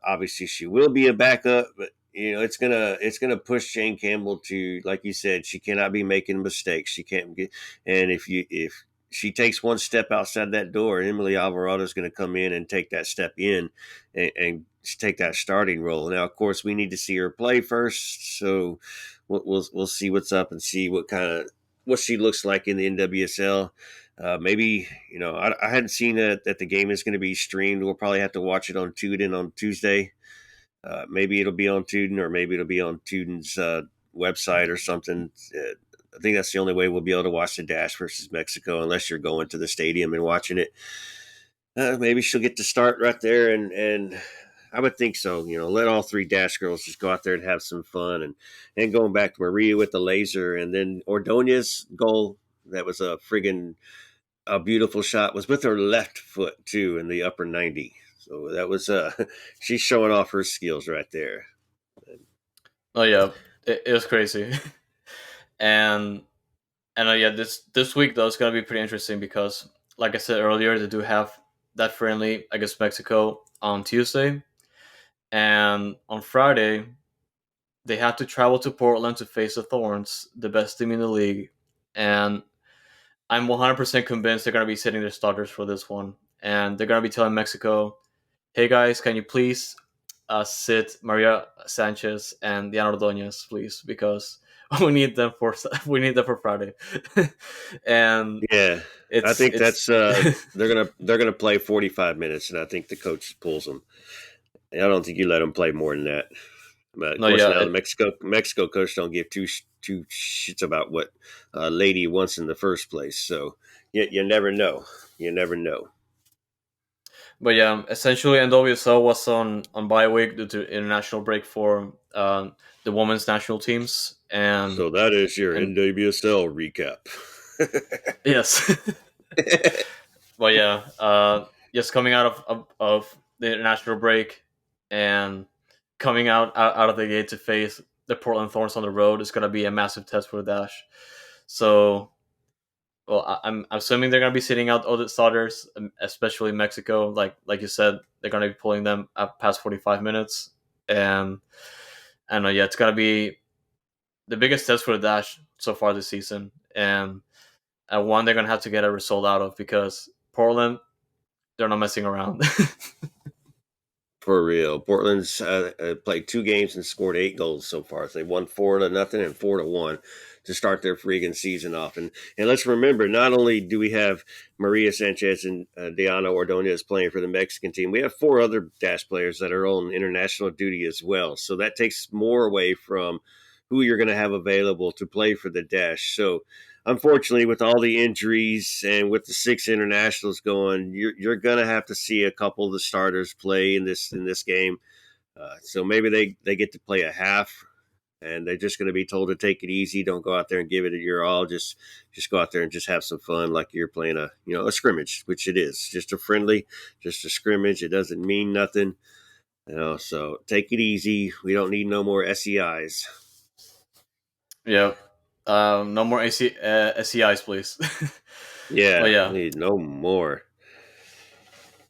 obviously she will be a backup. But it's gonna push Jane Campbell to, like you said, she cannot be making mistakes. She can't get, and if she takes one step outside that door, Emily Alvarado is going to come in and take that step in and take that starting role. Now, of course, we need to see her play first, so we'll see what's up and see what she looks like in the NWSL. Maybe I hadn't seen that the game is going to be streamed. We'll probably have to watch it on Tuden on Tuesday. Maybe it'll be on Tuden, or maybe it'll be on Tuden's website or something. I think that's the only way we'll be able to watch the Dash versus Mexico, unless you're going to the stadium and watching it. Maybe she'll get to start right there, and I would think so. Let all three Dash girls just go out there and have some fun, and going back to Maria with the laser, and then Ordonez's goal. That was a beautiful shot, was with her left foot too in the upper 90. So that was she's showing off her skills right there. Oh yeah, it was crazy. and yeah, this week though is gonna be pretty interesting because, like I said earlier, they do have that friendly against Mexico on Tuesday, and on Friday they have to travel to Portland to face the Thorns, the best team in the league. And I'm 100% convinced they're gonna be sitting their starters for this one, and they're gonna be telling Mexico, "Hey guys, can you please sit Maria Sanchez and Diana Ordóñez, please, because we need them for Friday." And Yeah, I think it's that's they're gonna play 45 minutes, and I think the coach pulls them. I don't think you let them play more than that. But of no, course, yeah, now the Mexico coach don't give two shits about what lady wants in the first place. So you never know. You never know. but yeah, essentially, NWSL was on bye week due to international break for the women's national teams, So that is your and NWSL recap. yes. But yeah, just coming out of the international break and coming out of the gate to face the Portland Thorns on the road is going to be a massive test for the Dash. So, well, I'm assuming they're going to be sitting out all the starters, especially Mexico. Like you said, they're going to be pulling them up past 45 minutes, and I know, yeah, it's going to be the biggest test for the Dash so far this season, and one they're going to have to get a result out of because Portland, they're not messing around. For real, Portland's played two games and scored 8 goals so far. So they won 4-0 and 4-1 to start their freaking season off. And let's remember, not only do we have Maria Sanchez and Diana Ordonez playing for the Mexican team, we have 4 other Dash players that are on international duty as well. So that takes more away from who you're going to have available to play for the Dash. So unfortunately, with all the injuries and with the 6 internationals going, you're going to have to see a couple of the starters play in this game. So maybe they get to play a half. and they're just going to be told to take it easy. Don't go out there and give it your all. Just go out there and just have some fun, like you're playing a scrimmage, which it is, just a friendly, just a scrimmage. It doesn't mean nothing, So take it easy. We don't need no more SEIs. Yeah. No more SEIs, please. But Yeah, yeah. need no more.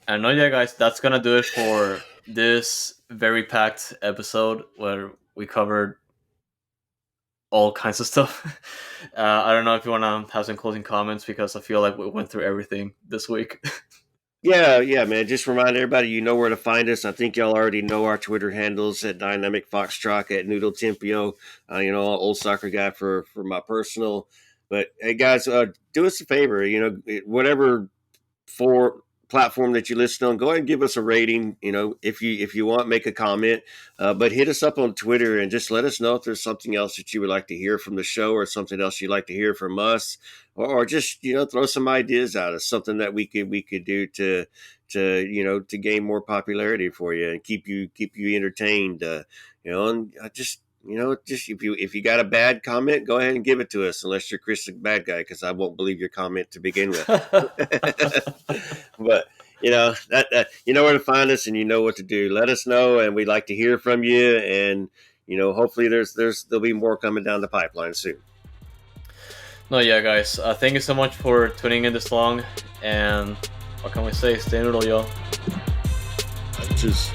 And no, yeah, guys, that's gonna do it for this very packed episode where we covered all kinds of stuff. I don't know if you want to have some closing comments because I feel like we went through everything this week. Yeah, man. Just remind everybody, you know where to find us. I think y'all already know our Twitter handles at Dynamic Foxtrot, at Noodle Tempio. Old soccer guy for my personal. But hey, guys, do us a favor. Whatever for platform that you listen on, go ahead and give us a rating. If you want, make a comment, but hit us up on Twitter and just let us know if there's something else that you would like to hear from the show, or something else you'd like to hear from us, or just throw some ideas out of something that we could do to gain more popularity for you and keep you entertained. And just if you got a bad comment, go ahead and give it to us. Unless you're Chris, the bad guy, because I won't believe your comment to begin with. But you know where to find us, and you know what to do. Let us know, and we'd like to hear from you. And hopefully there'll be more coming down the pipeline soon. No, yeah, guys. Thank you so much for tuning in this long. And what can we say? Stay noodle, y'all. Just